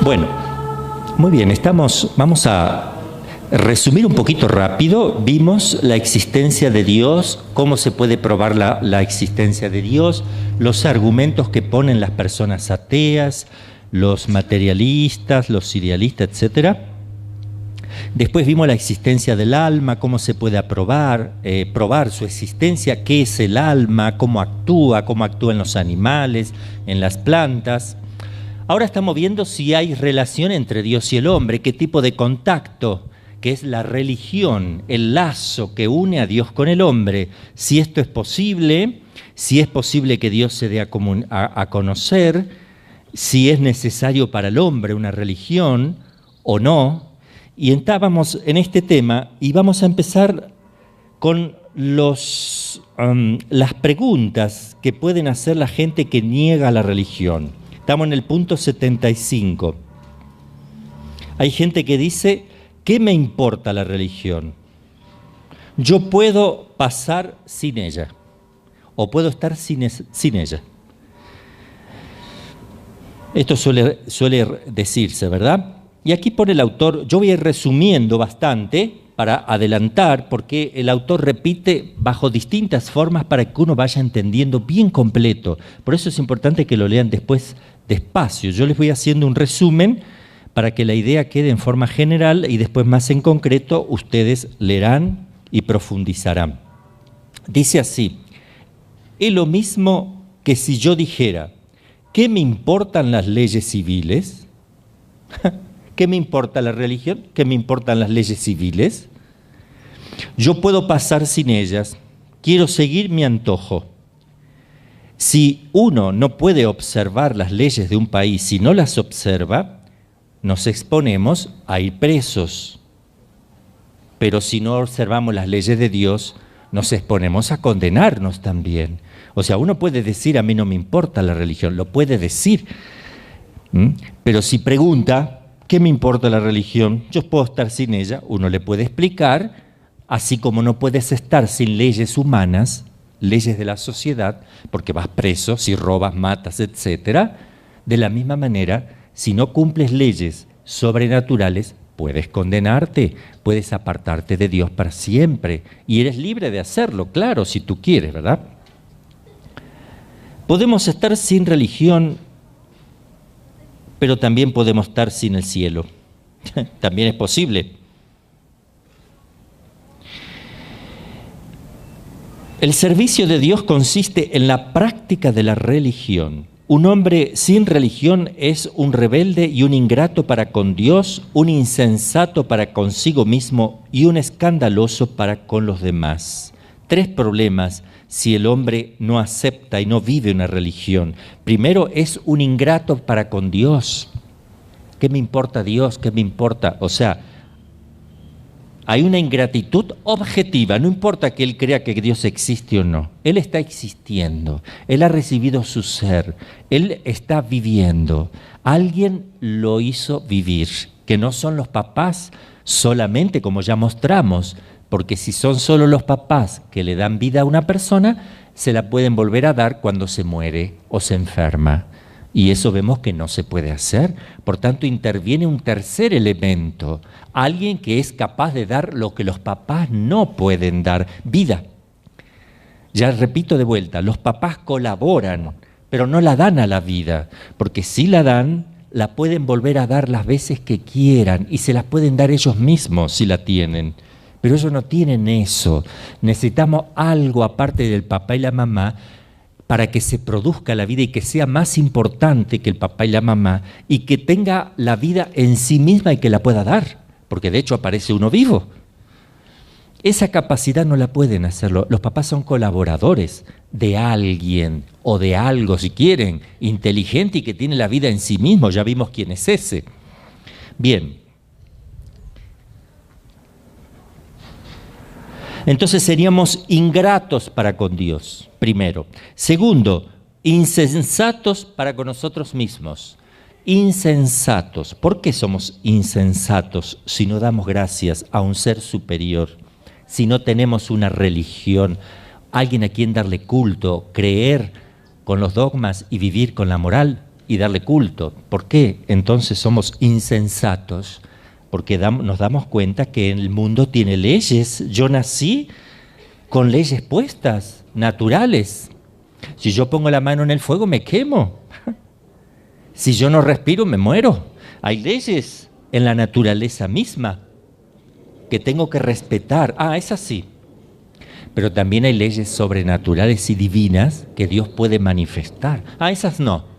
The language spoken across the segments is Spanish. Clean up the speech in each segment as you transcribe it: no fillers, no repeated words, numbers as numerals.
Bueno, muy bien, vamos a resumir un poquito rápido. Vimos la existencia de Dios, cómo se puede probar la existencia de Dios, los argumentos que ponen las personas ateas, los materialistas, los idealistas, etc. Después vimos la existencia del alma, cómo se puede probar su existencia, qué es el alma, cómo actúa en los animales, en las plantas. Ahora estamos viendo si hay relación entre Dios y el hombre, qué tipo de contacto, que es la religión, el lazo que une a Dios con el hombre. Si esto es posible, si es posible que Dios se dé a conocer, si es necesario para el hombre una religión o no. Y estábamos en este tema y vamos a empezar con las preguntas que pueden hacer la gente que niega la religión. Estamos en el punto 75. Hay gente que dice, ¿qué me importa la religión? Yo puedo pasar sin ella, o puedo estar sin ella. Esto suele decirse, ¿verdad? Y aquí pone el autor, yo voy a ir resumiendo bastante para adelantar, porque el autor repite bajo distintas formas para que uno vaya entendiendo bien completo. Por eso es importante que lo lean después despacio. Yo les voy haciendo un resumen para que la idea quede en forma general y después más en concreto ustedes leerán y profundizarán. Dice así, es lo mismo que si yo dijera, ¿qué me importan las leyes civiles? ¿Qué me importa la religión? ¿Qué me importan las leyes civiles? Yo puedo pasar sin ellas, quiero seguir mi antojo. Si uno no puede observar las leyes de un país, si no las observa, nos exponemos a ir presos. Pero si no observamos las leyes de Dios, nos exponemos a condenarnos también. O sea, uno puede decir, a mí no me importa la religión, lo puede decir. Pero si pregunta, ¿qué me importa la religión? Yo puedo estar sin ella, uno le puede explicar, así como no puedes estar sin leyes humanas, leyes de la sociedad, porque vas preso, si robas, matas, etc. De la misma manera, si no cumples leyes sobrenaturales, puedes condenarte, puedes apartarte de Dios para siempre, y eres libre de hacerlo, claro, si tú quieres, ¿verdad? Podemos estar sin religión, pero también podemos estar sin el cielo. También es posible. El servicio de Dios consiste en la práctica de la religión. Un hombre sin religión es un rebelde y un ingrato para con Dios, un insensato para consigo mismo y un escandaloso para con los demás. 3 problemas si el hombre no acepta y no vive una religión. Primero, es un ingrato para con Dios. ¿Qué me importa Dios? ¿Qué me importa? O sea, hay una ingratitud objetiva, no importa que él crea que Dios existe o no. Él está existiendo, él ha recibido su ser, él está viviendo. Alguien lo hizo vivir, que no son los papás solamente, como ya mostramos, porque si son solo los papás que le dan vida a una persona, se la pueden volver a dar cuando se muere o se enferma. Y eso vemos que no se puede hacer. Por tanto, interviene un tercer elemento, alguien que es capaz de dar lo que los papás no pueden dar, vida. Ya repito de vuelta, los papás colaboran, pero no la dan a la vida, porque si la dan, la pueden volver a dar las veces que quieran y se las pueden dar ellos mismos si la tienen. Pero ellos no tienen eso. Necesitamos algo aparte del papá y la mamá para que se produzca la vida y que sea más importante que el papá y la mamá y que tenga la vida en sí misma y que la pueda dar, porque de hecho aparece uno vivo. Esa capacidad no la pueden hacerlo. Los papás son colaboradores de alguien o de algo, si quieren, inteligente y que tiene la vida en sí mismo. Ya vimos quién es ese. Bien. Entonces seríamos ingratos para con Dios, primero. Segundo, insensatos para con nosotros mismos. Insensatos. ¿Por qué somos insensatos si no damos gracias a un ser superior? Si no tenemos una religión, alguien a quien darle culto, creer con los dogmas y vivir con la moral. y darle culto. ¿Por qué entonces somos insensatos? Porque nos damos cuenta que el mundo tiene leyes. Yo nací con leyes puestas, naturales. Si yo pongo la mano en el fuego, me quemo. Si yo no respiro, me muero. Hay leyes en la naturaleza misma que tengo que respetar. Es así. Pero también hay leyes sobrenaturales y divinas que Dios puede manifestar. Esas no.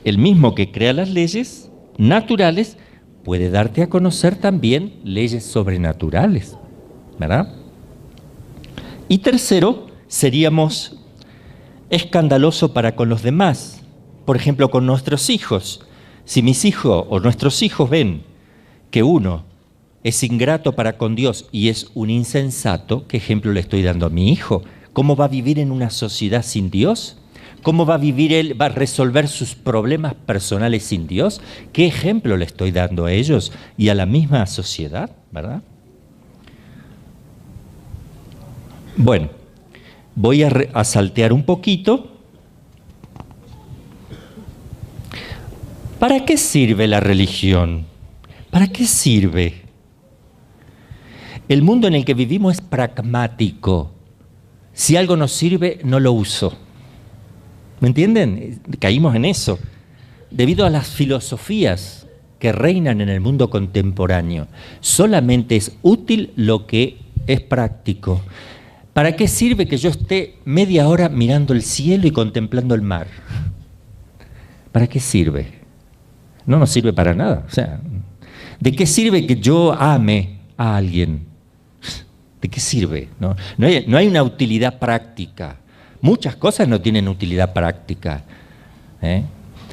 El mismo que crea las leyes naturales puede darte a conocer también leyes sobrenaturales, ¿verdad? Y tercero, seríamos escandalosos para con los demás. Por ejemplo, con nuestros hijos. Si mis hijos o nuestros hijos ven que uno es ingrato para con Dios y es un insensato, ¿qué ejemplo le estoy dando a mi hijo? ¿Cómo va a vivir en una sociedad sin Dios? ¿Cómo va a vivir él? ¿Va a resolver sus problemas personales sin Dios? ¿Qué ejemplo le estoy dando a ellos y a la misma sociedad? ¿Verdad? Bueno, voy a saltear un poquito. ¿Para qué sirve la religión? ¿Para qué sirve? El mundo en el que vivimos es pragmático. Si algo nos sirve, no lo uso. ¿Me entienden? Caímos en eso. Debido a las filosofías que reinan en el mundo contemporáneo, solamente es útil lo que es práctico. ¿Para qué sirve que yo esté media hora mirando el cielo y contemplando el mar? ¿Para qué sirve? No nos sirve para nada. O sea, ¿de qué sirve que yo ame a alguien? ¿De qué sirve? No hay una utilidad práctica. Muchas cosas no tienen utilidad práctica.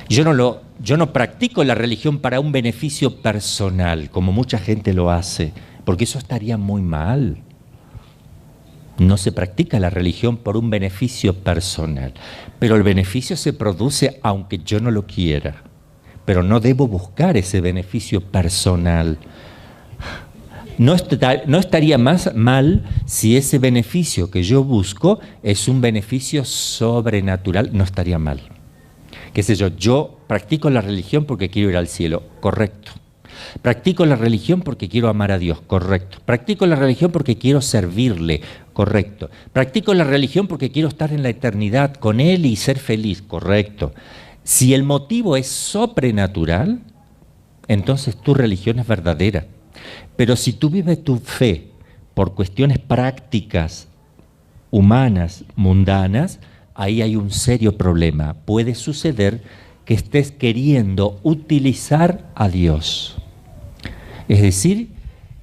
Yo no practico la religión para un beneficio personal, como mucha gente lo hace, porque eso estaría muy mal. No se practica la religión por un beneficio personal, pero el beneficio se produce aunque yo no lo quiera. Pero no debo buscar ese beneficio personal. No estaría más mal si ese beneficio que yo busco es un beneficio sobrenatural, no estaría mal. Qué sé yo practico la religión porque quiero ir al cielo, correcto. Practico la religión porque quiero amar a Dios, correcto. Practico la religión porque quiero servirle, correcto. Practico la religión porque quiero estar en la eternidad con Él y ser feliz, correcto. Si el motivo es sobrenatural, entonces tu religión es verdadera. Pero si tú vives tu fe por cuestiones prácticas, humanas, mundanas, ahí hay un serio problema. Puede suceder que estés queriendo utilizar a Dios. Es decir,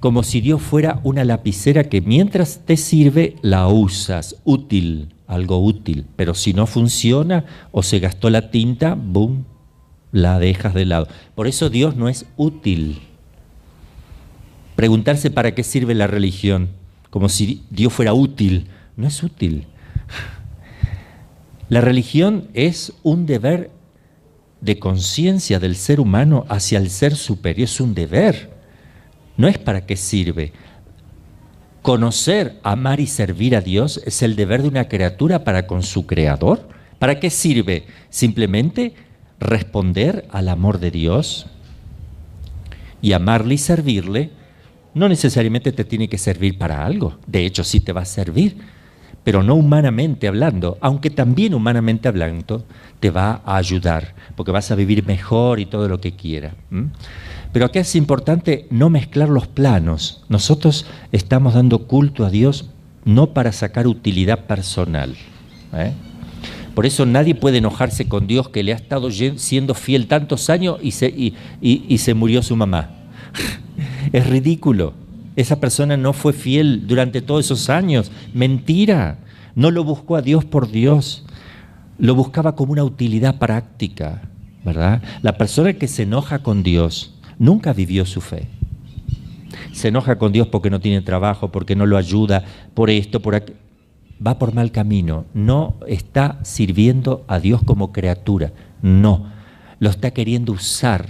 como si Dios fuera una lapicera que mientras te sirve, la usas, útil, algo útil. Pero si no funciona o se gastó la tinta, ¡boom!, la dejas de lado. Por eso Dios no es útil. Preguntarse para qué sirve la religión, como si Dios fuera útil, no es útil. La religión es un deber de conciencia del ser humano hacia el ser superior, es un deber, no es para qué sirve. Conocer, amar y servir a Dios es el deber de una criatura para con su Creador. ¿Para qué sirve? Simplemente responder al amor de Dios y amarle y servirle. No necesariamente te tiene que servir para algo, de hecho sí te va a servir, pero no humanamente hablando, aunque también humanamente hablando te va a ayudar, porque vas a vivir mejor y todo lo que quiera. Pero acá es importante no mezclar los planos. Nosotros estamos dando culto a Dios no para sacar utilidad personal. Por eso nadie puede enojarse con Dios que le ha estado siendo fiel tantos años y se murió su mamá. Es ridículo. Esa persona no fue fiel durante todos esos años. Mentira. No lo buscó a Dios por Dios. Lo buscaba como una utilidad práctica, ¿verdad? La persona que se enoja con Dios nunca vivió su fe. Se enoja con Dios porque no tiene trabajo, porque no lo ayuda, por esto, por aquello. Va por mal camino. No está sirviendo a Dios como criatura. No. Lo está queriendo usar.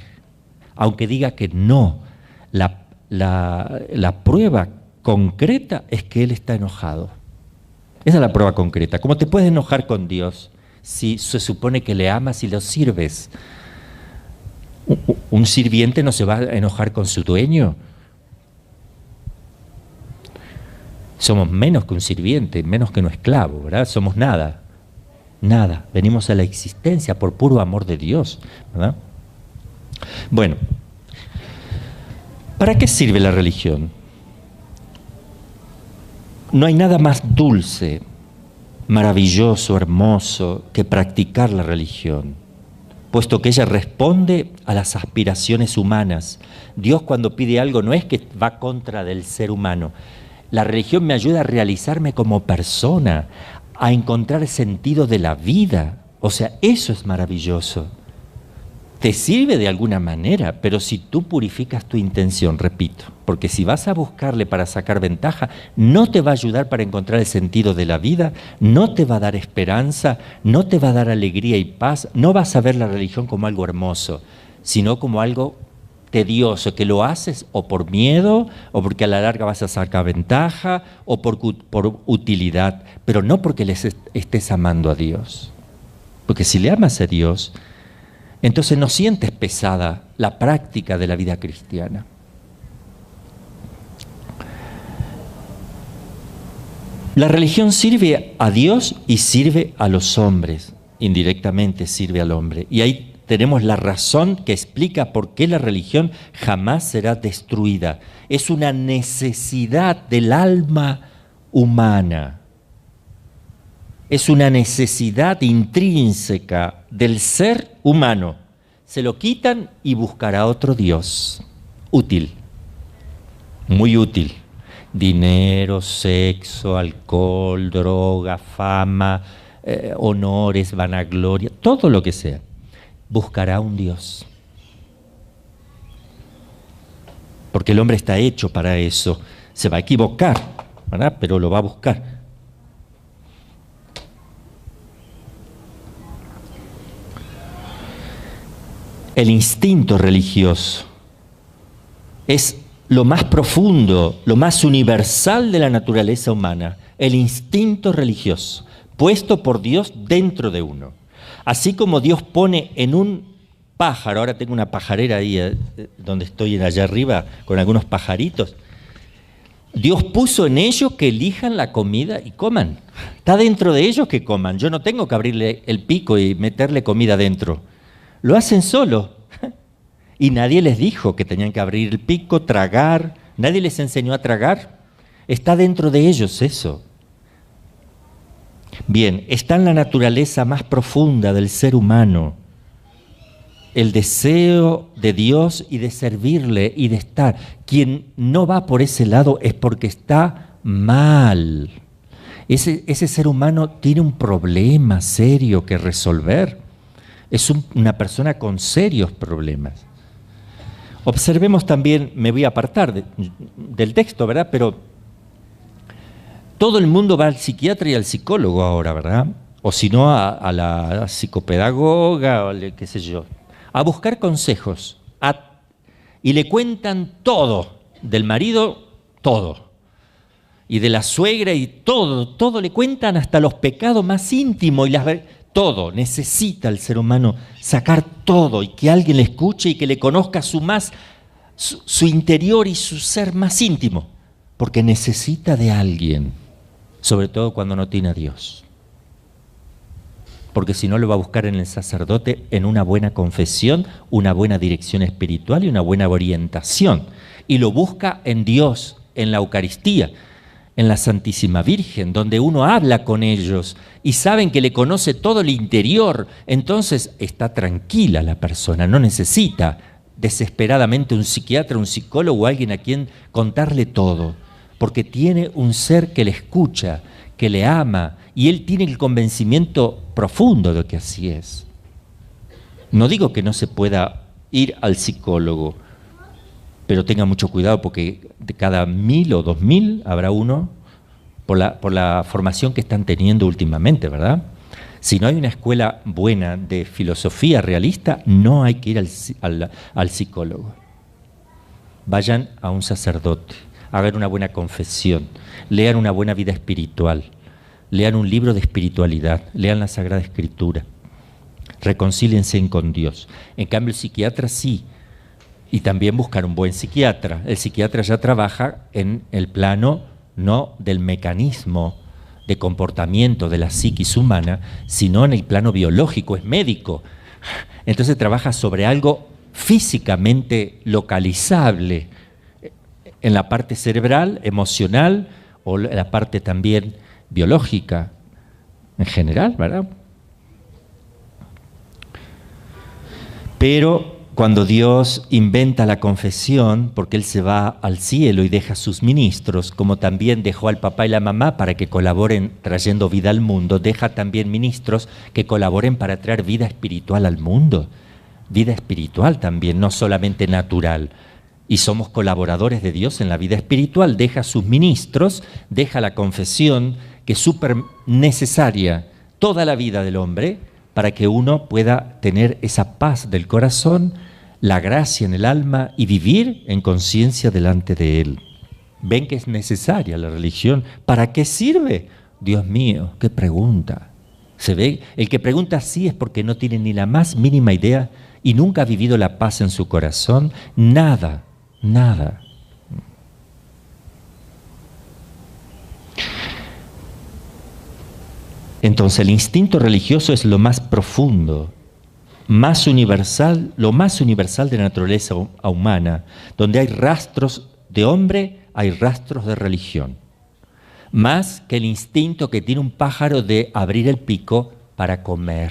Aunque diga que no. La prueba concreta es que Él está enojado. Esa es la prueba concreta. ¿Cómo te puedes enojar con Dios si se supone que le amas y lo sirves? Un sirviente no se va a enojar con su dueño. Somos menos que un sirviente, menos que un esclavo, ¿verdad? Somos nada, nada. Venimos a la existencia por puro amor de Dios, ¿verdad? Bueno, ¿para qué sirve la religión? No hay nada más dulce, maravilloso, hermoso que practicar la religión, puesto que ella responde a las aspiraciones humanas. Dios, cuando pide algo, no es que va contra del ser humano. La religión me ayuda a realizarme como persona, a encontrar el sentido de la vida. O sea, eso es maravilloso. Te sirve de alguna manera, pero si tú purificas tu intención, repito, porque si vas a buscarle para sacar ventaja, no te va a ayudar para encontrar el sentido de la vida, no te va a dar esperanza, no te va a dar alegría y paz, no vas a ver la religión como algo hermoso, sino como algo tedioso, que lo haces o por miedo, o porque a la larga vas a sacar ventaja, o por utilidad, pero no porque les estés amando a Dios. Porque si le amas a Dios, entonces no sientes pesada la práctica de la vida cristiana. La religión sirve a Dios y sirve a los hombres, indirectamente sirve al hombre. Y ahí tenemos la razón que explica por qué la religión jamás será destruida. Es una necesidad del alma humana. Es una necesidad intrínseca del ser humano. Se lo quitan y buscará otro Dios. Útil, muy útil. Dinero, sexo, alcohol, droga, fama, honores, vanagloria, todo lo que sea. Buscará un Dios. Porque el hombre está hecho para eso. Se va a equivocar, ¿verdad? Pero lo va a buscar. El instinto religioso es lo más profundo, lo más universal de la naturaleza humana. El instinto religioso, puesto por Dios dentro de uno. Así como Dios pone en un pájaro, ahora tengo una pajarera ahí donde estoy allá arriba con algunos pajaritos, Dios puso en ellos que elijan la comida y coman. Está dentro de ellos que coman. Yo no tengo que abrirle el pico y meterle comida dentro. Lo hacen solo. Y nadie les dijo que tenían que abrir el pico, tragar. Nadie les enseñó a tragar. Está dentro de ellos eso. Bien, está en la naturaleza más profunda del ser humano el deseo de Dios y de servirle y de estar. Quien no va por ese lado es porque está mal. Ese ser humano tiene un problema serio que resolver. Es una persona con serios problemas. Observemos también, me voy a apartar del texto, ¿verdad? Pero todo el mundo va al psiquiatra y al psicólogo ahora, ¿verdad? O si no, a la psicopedagoga, o qué sé yo, a buscar consejos. Y le cuentan todo, del marido, todo. Y de la suegra y todo le cuentan hasta los pecados más íntimos y todo. Necesita el ser humano sacar todo y que alguien le escuche y que le conozca su interior y su ser más íntimo. Porque necesita de alguien, sobre todo cuando no tiene a Dios. Porque si no lo va a buscar en el sacerdote, en una buena confesión, una buena dirección espiritual y una buena orientación. Y lo busca en Dios, en la Eucaristía, en la Santísima Virgen, donde uno habla con ellos y saben que le conoce todo el interior. Entonces está tranquila la persona, no necesita desesperadamente un psiquiatra, un psicólogo o alguien a quien contarle todo, porque tiene un ser que le escucha, que le ama, y él tiene el convencimiento profundo de que así es. No digo que no se pueda ir al psicólogo, pero tenga mucho cuidado porque de cada 1000 o 2000 habrá uno por la formación que están teniendo últimamente, ¿verdad? Si no hay una escuela buena de filosofía realista, no hay que ir al psicólogo. Vayan a un sacerdote, hagan una buena confesión, lean una buena vida espiritual, lean un libro de espiritualidad, lean la Sagrada Escritura, reconcíliense con Dios. En cambio, el psiquiatra sí, y también buscar un buen psiquiatra. El psiquiatra ya trabaja en el plano no del mecanismo de comportamiento de la psiquis humana, sino en el plano biológico, es médico. Entonces trabaja sobre algo físicamente localizable, en la parte cerebral, emocional, o en la parte también biológica, en general, ¿verdad? Pero cuando Dios inventa la confesión, porque Él se va al cielo y deja a sus ministros, como también dejó al papá y la mamá para que colaboren trayendo vida al mundo, deja también ministros que colaboren para traer vida espiritual al mundo. Vida espiritual también, no solamente natural. Y somos colaboradores de Dios en la vida espiritual. Deja a sus ministros, deja la confesión, que es súper necesaria toda la vida del hombre, para que uno pueda tener esa paz del corazón, la gracia en el alma y vivir en conciencia delante de Él. ¿Ven que es necesaria la religión? ¿Para qué sirve? Dios mío, qué pregunta. ¿Se ve? El que pregunta así es porque no tiene ni la más mínima idea y nunca ha vivido la paz en su corazón. Nada, nada. Entonces el instinto religioso es lo más profundo, más universal, lo más universal de la naturaleza humana. Donde hay rastros de hombre, hay rastros de religión. Más que el instinto que tiene un pájaro de abrir el pico para comer.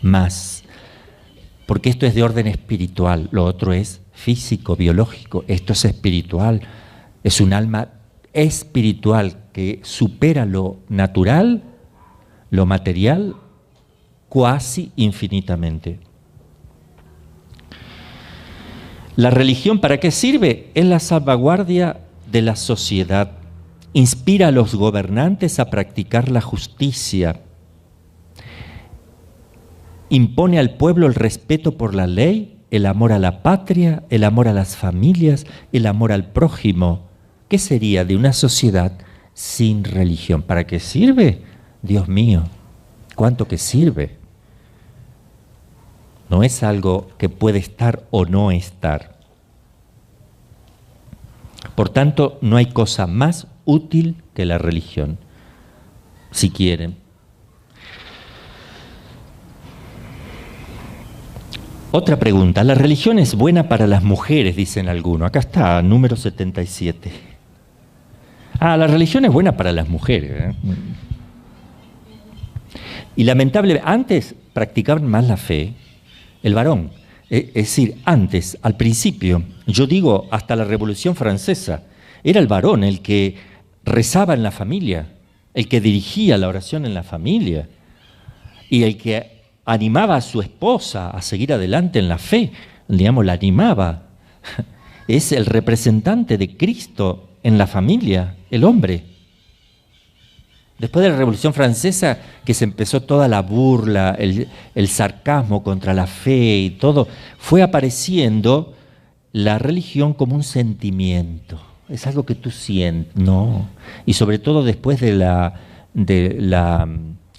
Más. Porque esto es de orden espiritual, lo otro es físico, biológico. Esto es espiritual, es un alma espiritual que supera lo natural, lo material, cuasi infinitamente. ¿La religión para qué sirve? Es la salvaguardia de la sociedad. Inspira a los gobernantes a practicar la justicia. Impone al pueblo el respeto por la ley, el amor a la patria, el amor a las familias, el amor al prójimo. ¿Qué sería de una sociedad sin religión? ¿Para qué sirve? Dios mío, ¿cuánto que sirve? No es algo que puede estar o no estar. Por tanto, no hay cosa más útil que la religión, si quieren. Otra pregunta, ¿la religión es buena para las mujeres?, dicen algunos. Acá está, número 77. La religión es buena para las mujeres, ¿eh? Y lamentablemente, antes practicaban más la fe el varón. Es decir, antes, al principio, yo digo hasta la Revolución Francesa, era el varón el que rezaba en la familia, el que dirigía la oración en la familia y el que animaba a su esposa a seguir adelante en la fe, digamos, la animaba. Es el representante de Cristo en la familia, el hombre. Después de la Revolución Francesa, que se empezó toda la burla, el sarcasmo contra la fe y todo, fue apareciendo la religión como un sentimiento. Es algo que tú sientes, no. Y sobre todo después de la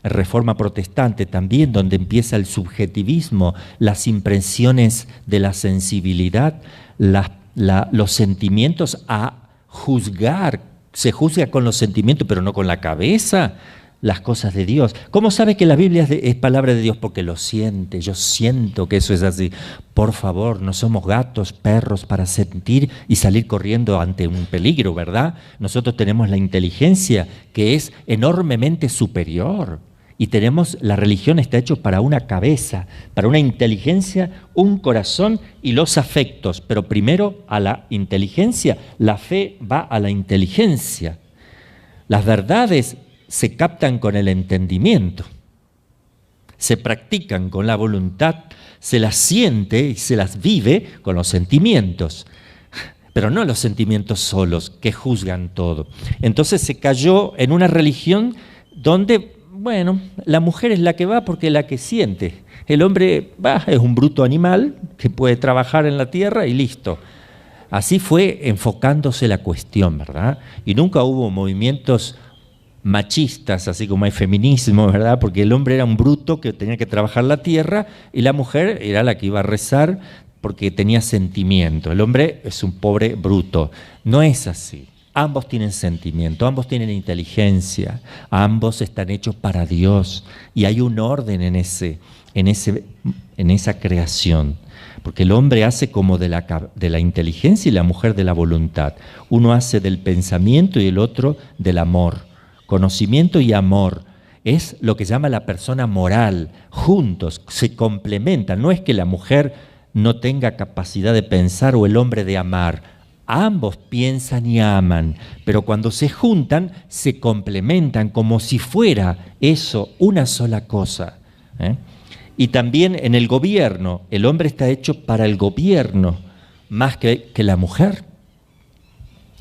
Reforma Protestante también, donde empieza el subjetivismo, las impresiones de la sensibilidad, los sentimientos a juzgar. Se juzga con los sentimientos, pero no con la cabeza, las cosas de Dios. ¿Cómo sabe que la Biblia es palabra de Dios? Porque lo siente, yo siento que eso es así. Por favor, no somos gatos, perros para sentir y salir corriendo ante un peligro, ¿verdad? Nosotros tenemos la inteligencia que es enormemente superior. Y la religión está hecha para una cabeza, para una inteligencia, un corazón y los afectos. Pero primero a la inteligencia, la fe va a la inteligencia. Las verdades se captan con el entendimiento, se practican con la voluntad, se las siente y se las vive con los sentimientos. Pero no los sentimientos solos que juzgan todo. Entonces se cayó en una religión donde... Bueno, la mujer es la que va porque es la que siente. El hombre es un bruto animal que puede trabajar en la tierra y listo. Así fue enfocándose la cuestión, ¿verdad? Y nunca hubo movimientos machistas, así como hay feminismo, ¿verdad? Porque el hombre era un bruto que tenía que trabajar la tierra y la mujer era la que iba a rezar porque tenía sentimiento. El hombre es un pobre bruto. No es así. Ambos tienen sentimiento, ambos tienen inteligencia, ambos están hechos para Dios y hay un orden en esa creación. Porque el hombre hace como de la inteligencia y la mujer de la voluntad. Uno hace del pensamiento y el otro del amor. Conocimiento y amor es lo que llama la persona moral. Juntos se complementan. No es que la mujer no tenga capacidad de pensar o el hombre de amar. Ambos piensan y aman, pero cuando se juntan se complementan como si fuera eso una sola cosa. Y también en el gobierno, el hombre está hecho para el gobierno más que la mujer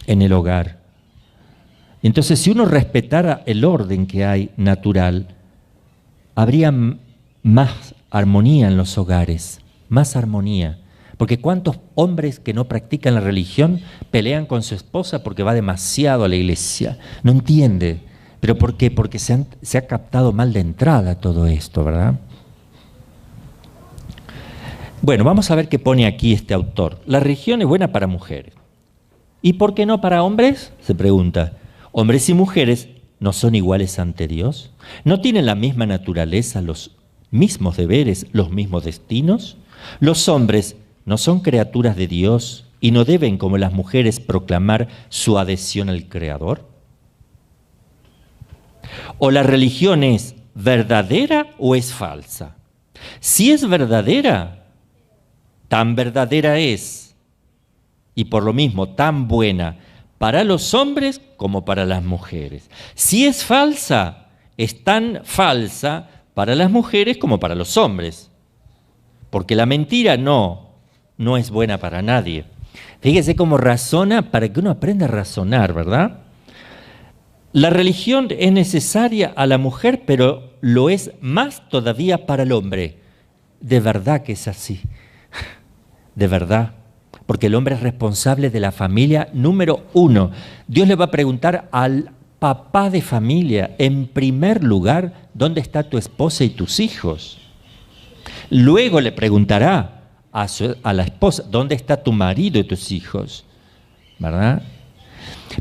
en el hogar. Entonces, si uno respetara el orden que hay natural, habría más armonía en los hogares, más armonía. Porque ¿cuántos hombres que no practican la religión pelean con su esposa porque va demasiado a la iglesia? No entiende. ¿Pero por qué? Porque se ha captado mal de entrada todo esto, ¿verdad? Bueno, vamos a ver qué pone aquí este autor. La religión es buena para mujeres. ¿Y por qué no para hombres? Se pregunta. ¿Hombres y mujeres no son iguales ante Dios? ¿No tienen la misma naturaleza, los mismos deberes, los mismos destinos? ¿Los hombres no son criaturas de Dios y no deben, como las mujeres, proclamar su adhesión al Creador? ¿O la religión es verdadera o es falsa? Si es verdadera, tan verdadera es, y por lo mismo tan buena para los hombres como para las mujeres. Si es falsa, es tan falsa para las mujeres como para los hombres. Porque la mentira no es buena para nadie. Fíjese cómo razona para que uno aprenda a razonar, ¿verdad? La religión es necesaria a la mujer, pero lo es más todavía para el hombre. De verdad que es así. De verdad. Porque el hombre es responsable de la familia número 1. Dios le va a preguntar al papá de familia, en primer lugar, ¿dónde está tu esposa y tus hijos? Luego le preguntará a la esposa, ¿dónde está tu marido y tus hijos? ¿Verdad?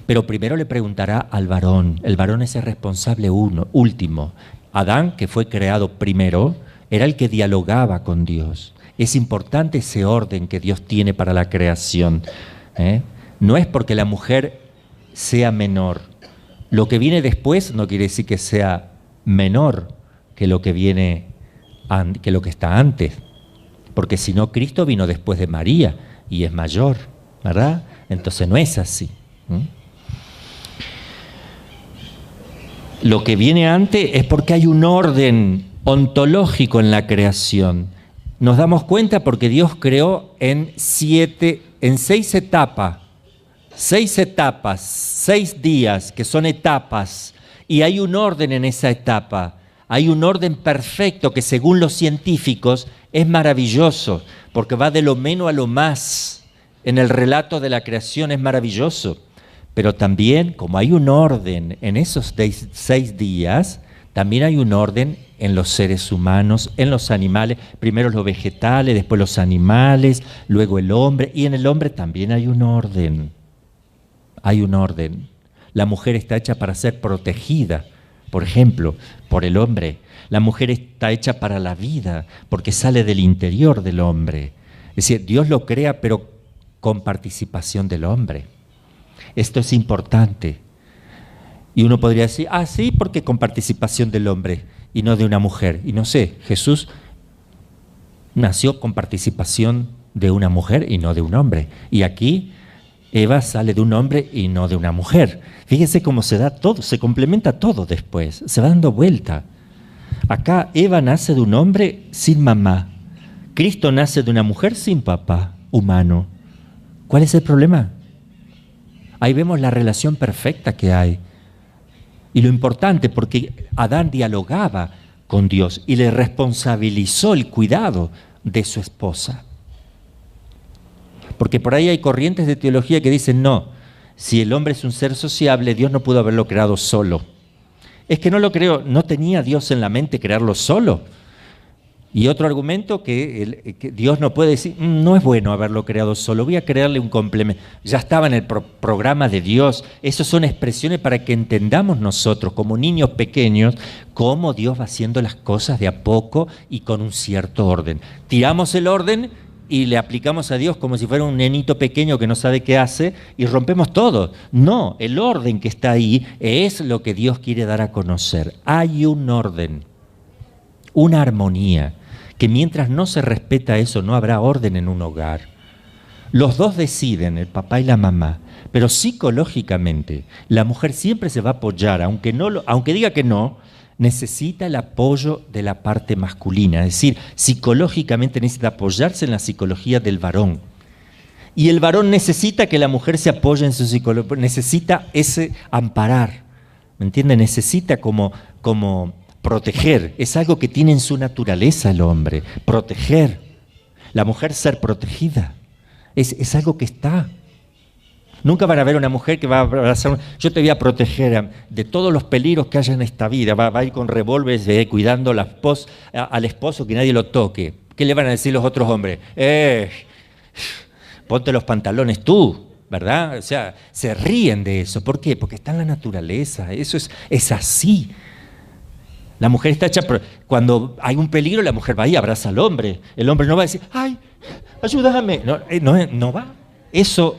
Pero primero le preguntará al varón. El varón es el responsable último. Adán, que fue creado primero, era el que dialogaba con Dios. Es importante ese orden que Dios tiene para la creación. No es porque la mujer sea menor. Lo que viene después no quiere decir que sea menor que lo que viene, que lo que está antes. Porque si no, Cristo vino después de María y es mayor, ¿verdad? Entonces no es así. Lo que viene antes es porque hay un orden ontológico en la creación. Nos damos cuenta porque Dios creó en 6 etapas. 6 días, que son etapas. Y hay un orden en esa etapa. Hay un orden perfecto que según los científicos es maravilloso, porque va de lo menos a lo más. En el relato de la creación es maravilloso. Pero también, como hay un orden en esos 6 días, también hay un orden en los seres humanos, en los animales, primero los vegetales, después los animales, luego el hombre, y en el hombre también hay un orden. Hay un orden. La mujer está hecha para ser protegida, por ejemplo, por el hombre. La mujer está hecha para la vida, porque sale del interior del hombre. Es decir, Dios lo crea, pero con participación del hombre. Esto es importante. Y uno podría decir, sí, porque con participación del hombre y no de una mujer. Y no sé, Jesús nació con participación de una mujer y no de un hombre. Y aquí Eva sale de un hombre y no de una mujer. Fíjese cómo se da todo, se complementa todo después, se va dando vuelta. Acá Eva nace de un hombre sin mamá. Cristo nace de una mujer sin papá humano. ¿Cuál es el problema? Ahí vemos la relación perfecta que hay. Y lo importante, porque Adán dialogaba con Dios y le responsabilizó el cuidado de su esposa. Porque por ahí hay corrientes de teología que dicen, no, si el hombre es un ser sociable, Dios no pudo haberlo creado solo. Es que no lo creo, ¿no tenía Dios en la mente crearlo solo? Y otro argumento que Dios no puede decir, no es bueno haberlo creado solo, voy a crearle un complemento. Ya estaba en el programa de Dios. Esas son expresiones para que entendamos nosotros, como niños pequeños, cómo Dios va haciendo las cosas de a poco y con un cierto orden. Tiramos el orden y le aplicamos a Dios como si fuera un nenito pequeño que no sabe qué hace y rompemos todo. No, el orden que está ahí es lo que Dios quiere dar a conocer. Hay un orden, una armonía, que mientras no se respeta eso, no habrá orden en un hogar. Los dos deciden, el papá y la mamá, pero psicológicamente la mujer siempre se va a apoyar, aunque diga que no, necesita el apoyo de la parte masculina, es decir, psicológicamente necesita apoyarse en la psicología del varón. Y el varón necesita que la mujer se apoye en su psicología, necesita ese amparar, ¿me entiende? Necesita como proteger, es algo que tiene en su naturaleza el hombre, proteger. La mujer ser protegida, es algo que está. Nunca van a ver una mujer que va a abrazar, yo te voy a proteger de todos los peligros que haya en esta vida, va a ir con revólveres cuidando al esposo que nadie lo toque. ¿Qué le van a decir los otros hombres? Ponte los pantalones tú, ¿verdad? O sea, se ríen de eso. ¿Por qué? Porque está en la naturaleza, eso es así. La mujer está hecha, cuando hay un peligro, la mujer va y abraza al hombre. El hombre no va a decir, ¡ay, ayúdame! No va. Eso,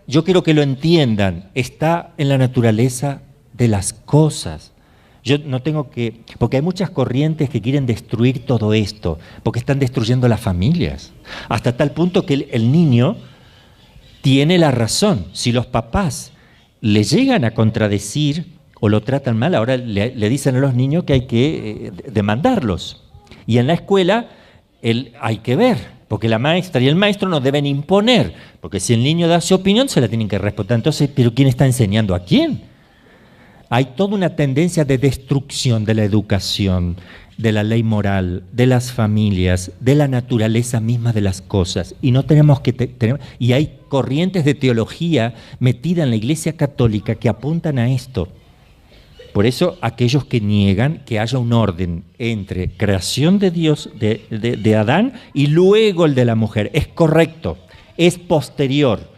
yo quiero que lo entiendan, está en la naturaleza de las cosas. Yo no tengo que, porque hay muchas corrientes que quieren destruir todo esto, porque están destruyendo las familias. Hasta tal punto que el niño tiene la razón. Si los papás le llegan a contradecir o lo tratan mal, ahora le dicen a los niños que hay que demandarlos. Y en la escuela hay que ver, porque la maestra y el maestro nos deben imponer, porque si el niño da su opinión se la tienen que respetar. Entonces, ¿pero quién está enseñando a quién? Hay toda una tendencia de destrucción de la educación, de la ley moral, de las familias, de la naturaleza misma de las cosas. Y no tenemos que y hay corrientes de teología metidas en la Iglesia Católica que apuntan a esto. Por eso aquellos que niegan que haya un orden entre creación de Dios, de Adán, y luego el de la mujer, es correcto, es posterior.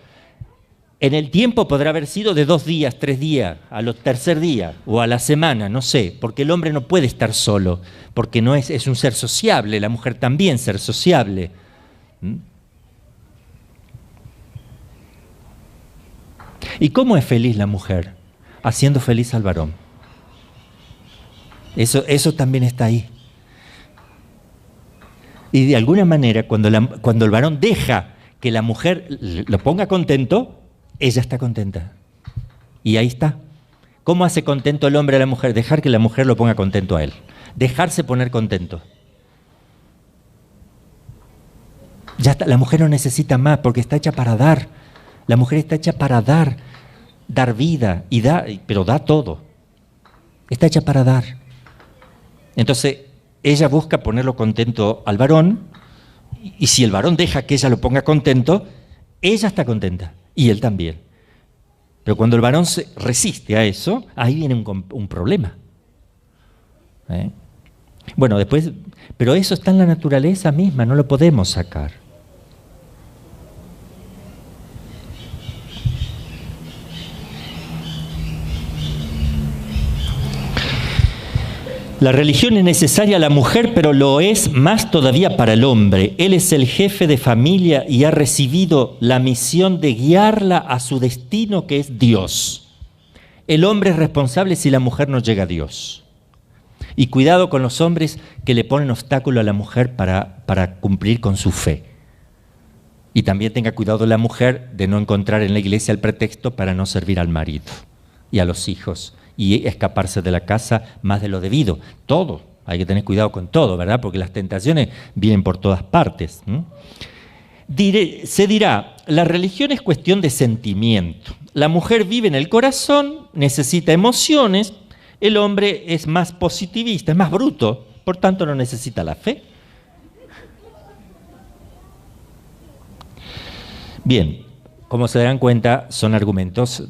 En el tiempo podrá haber sido de 2 días, 3 días, al tercer día o a la semana, no sé, porque el hombre no puede estar solo, porque no es un ser sociable, la mujer también ser sociable. ¿Y cómo es feliz la mujer? Haciendo feliz al varón. Eso también está ahí. Y de alguna manera, cuando el varón deja que la mujer lo ponga contento, ella está contenta. Y ahí está. ¿Cómo hace contento el hombre a la mujer? Dejar que la mujer lo ponga contento a él. Dejarse poner contento. Ya está. La mujer no necesita más porque está hecha para dar. La mujer está hecha para dar vida, pero da todo. Está hecha para dar. Entonces, ella busca ponerlo contento al varón, y si el varón deja que ella lo ponga contento, ella está contenta, y él también. Pero cuando el varón se resiste a eso, ahí viene un problema. Bueno, después, pero eso está en la naturaleza misma, no lo podemos sacar. La religión es necesaria a la mujer, pero lo es más todavía para el hombre. Él es el jefe de familia y ha recibido la misión de guiarla a su destino, que es Dios. El hombre es responsable si la mujer no llega a Dios. Y cuidado con los hombres que le ponen obstáculo a la mujer para cumplir con su fe. Y también tenga cuidado la mujer de no encontrar en la iglesia el pretexto para no servir al marido y a los hijos, y escaparse de la casa más de lo debido. Todo, hay que tener cuidado con todo, ¿verdad? Porque las tentaciones vienen por todas partes. Se dirá, la religión es cuestión de sentimiento. La mujer vive en el corazón, necesita emociones, el hombre es más positivista, es más bruto, por tanto no necesita la fe. Bien, como se darán cuenta, son argumentos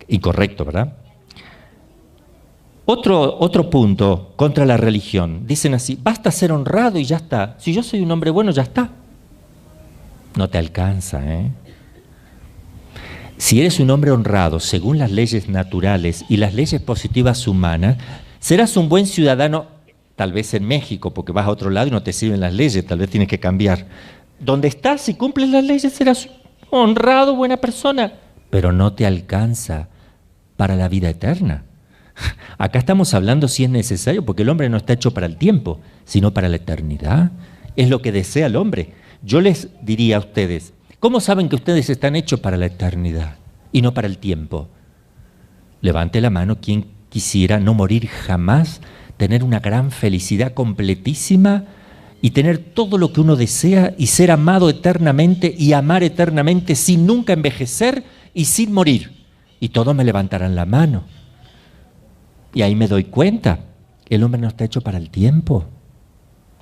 incorrectos, ¿verdad? Otro punto contra la religión. Dicen así, basta ser honrado y ya está. Si yo soy un hombre bueno, ya está. No te alcanza, ¿eh? Si eres un hombre honrado según las leyes naturales y las leyes positivas humanas, serás un buen ciudadano, tal vez en México, porque vas a otro lado y no te sirven las leyes, tal vez tienes que cambiar. Donde estás, si cumples las leyes, serás honrado, buena persona, pero no te alcanza para la vida eterna. Acá estamos hablando si es necesario, porque el hombre no está hecho para el tiempo, sino para la eternidad. Es lo que desea el hombre. Yo les diría a ustedes, ¿cómo saben que ustedes están hechos para la eternidad y no para el tiempo? Levante la mano quien quisiera no morir jamás, tener una gran felicidad completísima y tener todo lo que uno desea y ser amado eternamente y amar eternamente sin nunca envejecer y sin morir. Y todos me levantarán la mano. Y ahí me doy cuenta, el hombre no está hecho para el tiempo.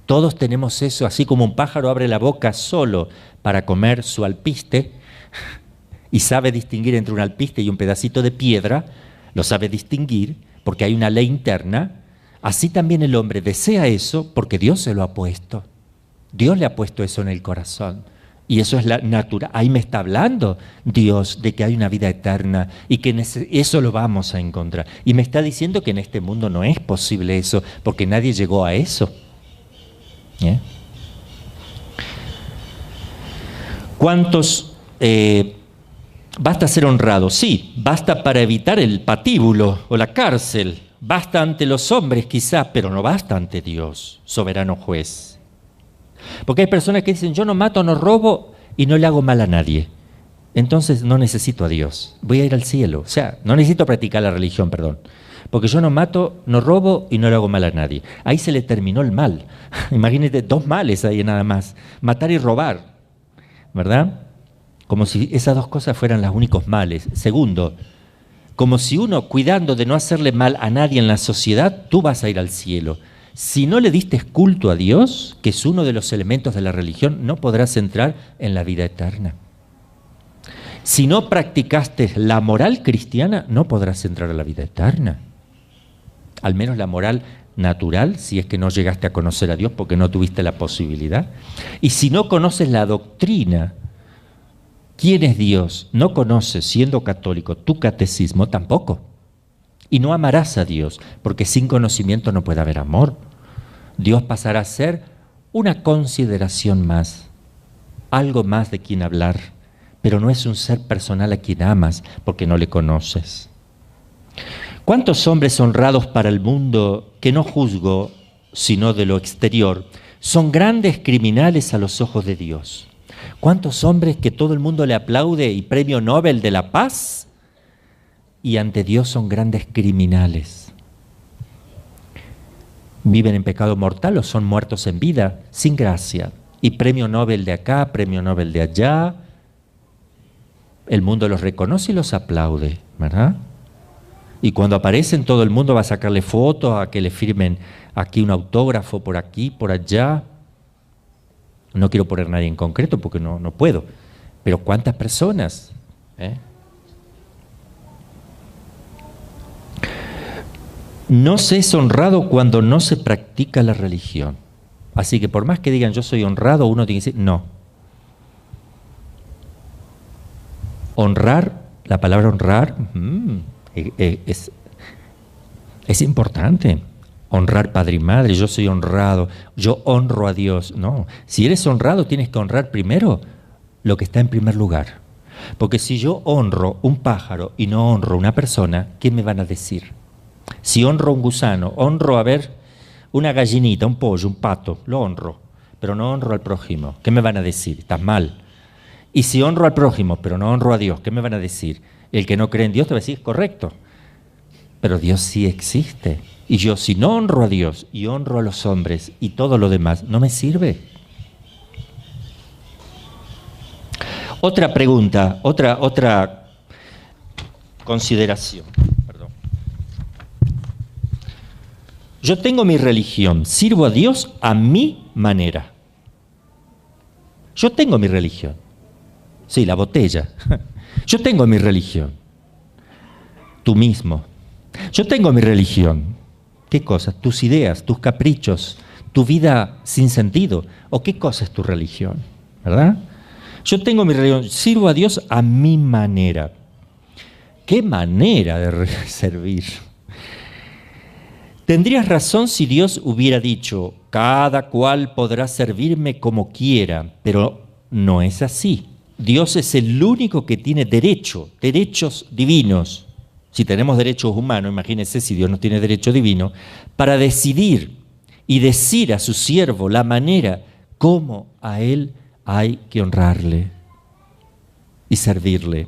Todos tenemos eso, así como un pájaro abre la boca solo para comer su alpiste y sabe distinguir entre un alpiste y un pedacito de piedra, lo sabe distinguir porque hay una ley interna. Así también el hombre desea eso porque Dios se lo ha puesto. Dios le ha puesto eso en el corazón. Y eso es la natural. Ahí me está hablando Dios de que hay una vida eterna y que eso lo vamos a encontrar. Y me está diciendo que en este mundo no es posible eso, porque nadie llegó a eso. ¿Eh? ¿Cuántos? Basta ser honrado. Sí, basta para evitar el patíbulo o la cárcel. Basta ante los hombres quizás, pero no basta ante Dios, soberano juez. Porque hay personas que dicen, yo no mato, no robo y no le hago mal a nadie. Entonces no necesito a Dios, voy a ir al cielo. O sea, no necesito practicar la religión, perdón. Porque yo no mato, no robo y no le hago mal a nadie. Ahí se le terminó el mal. Imagínate, 2 males ahí nada más. Matar y robar, ¿verdad? Como si esas 2 cosas fueran los únicos males. Segundo, como si uno, cuidando de no hacerle mal a nadie en la sociedad, tú vas a ir al cielo. Si no le diste culto a Dios, que es uno de los elementos de la religión, no podrás entrar en la vida eterna. Si no practicaste la moral cristiana, no podrás entrar a la vida eterna. Al menos la moral natural, si es que no llegaste a conocer a Dios porque no tuviste la posibilidad. Y si no conoces la doctrina, ¿quién es Dios? No conoces, siendo católico, tu catecismo tampoco. Y no amarás a Dios, porque sin conocimiento no puede haber amor. Dios pasará a ser una consideración más, algo más de quien hablar, pero no es un ser personal a quien amas, porque no le conoces. ¿Cuántos hombres honrados para el mundo, que no juzgo, sino de lo exterior, son grandes criminales a los ojos de Dios? ¿Cuántos hombres que todo el mundo le aplaude y premio Nobel de la Paz, y ante Dios son grandes criminales? ¿Viven en pecado mortal o son muertos en vida, sin gracia? Y premio Nobel de acá, premio Nobel de allá. El mundo los reconoce y los aplaude, ¿verdad? Y cuando aparecen, todo el mundo va a sacarle fotos, a que le firmen aquí un autógrafo, por aquí, por allá. No quiero poner nadie en concreto porque no puedo. Pero ¿cuántas personas? No se es honrado cuando no se practica la religión. Así que por más que digan yo soy honrado, uno tiene que decir no. Honrar, la palabra honrar es importante. Honrar padre y madre, yo soy honrado, yo honro a Dios. No, si eres honrado tienes que honrar primero lo que está en primer lugar. Porque si yo honro un pájaro y no honro una persona, ¿qué me van a decir? Si honro un gusano, honro a ver una gallinita, un pollo, un pato, lo honro, pero no honro al prójimo. ¿Qué me van a decir? Estás mal. Y si honro al prójimo, pero no honro a Dios, ¿qué me van a decir? El que no cree en Dios te va a decir, correcto, pero Dios sí existe. Y yo, si no honro a Dios y honro a los hombres y todo lo demás, no me sirve. Otra pregunta, otra consideración. Yo tengo mi religión, sirvo a Dios a mi manera. Yo tengo mi religión. Sí, la botella. Yo tengo mi religión. Tú mismo. Yo tengo mi religión. ¿Qué cosas? Tus ideas, tus caprichos, tu vida sin sentido. ¿O qué cosa es tu religión? ¿Verdad? Yo tengo mi religión, sirvo a Dios a mi manera. ¿Qué manera de servir? Tendrías razón si Dios hubiera dicho, cada cual podrá servirme como quiera, pero no es así. Dios es el único que tiene derechos divinos. Si tenemos derechos humanos, imagínense si Dios no tiene derecho divino, para decidir y decir a su siervo la manera como a Él hay que honrarle y servirle.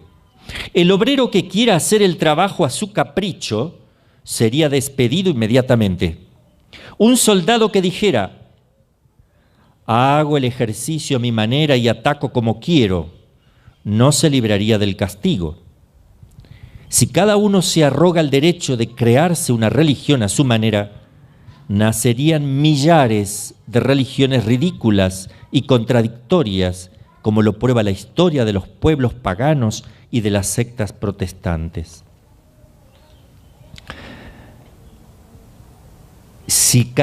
El obrero que quiera hacer el trabajo a su capricho sería despedido inmediatamente. Un soldado que dijera, hago el ejercicio a mi manera y ataco como quiero, no se libraría del castigo. Si cada uno se arroga el derecho de crearse una religión a su manera, nacerían millares de religiones ridículas y contradictorias, como lo prueba la historia de los pueblos paganos y de las sectas protestantes. Si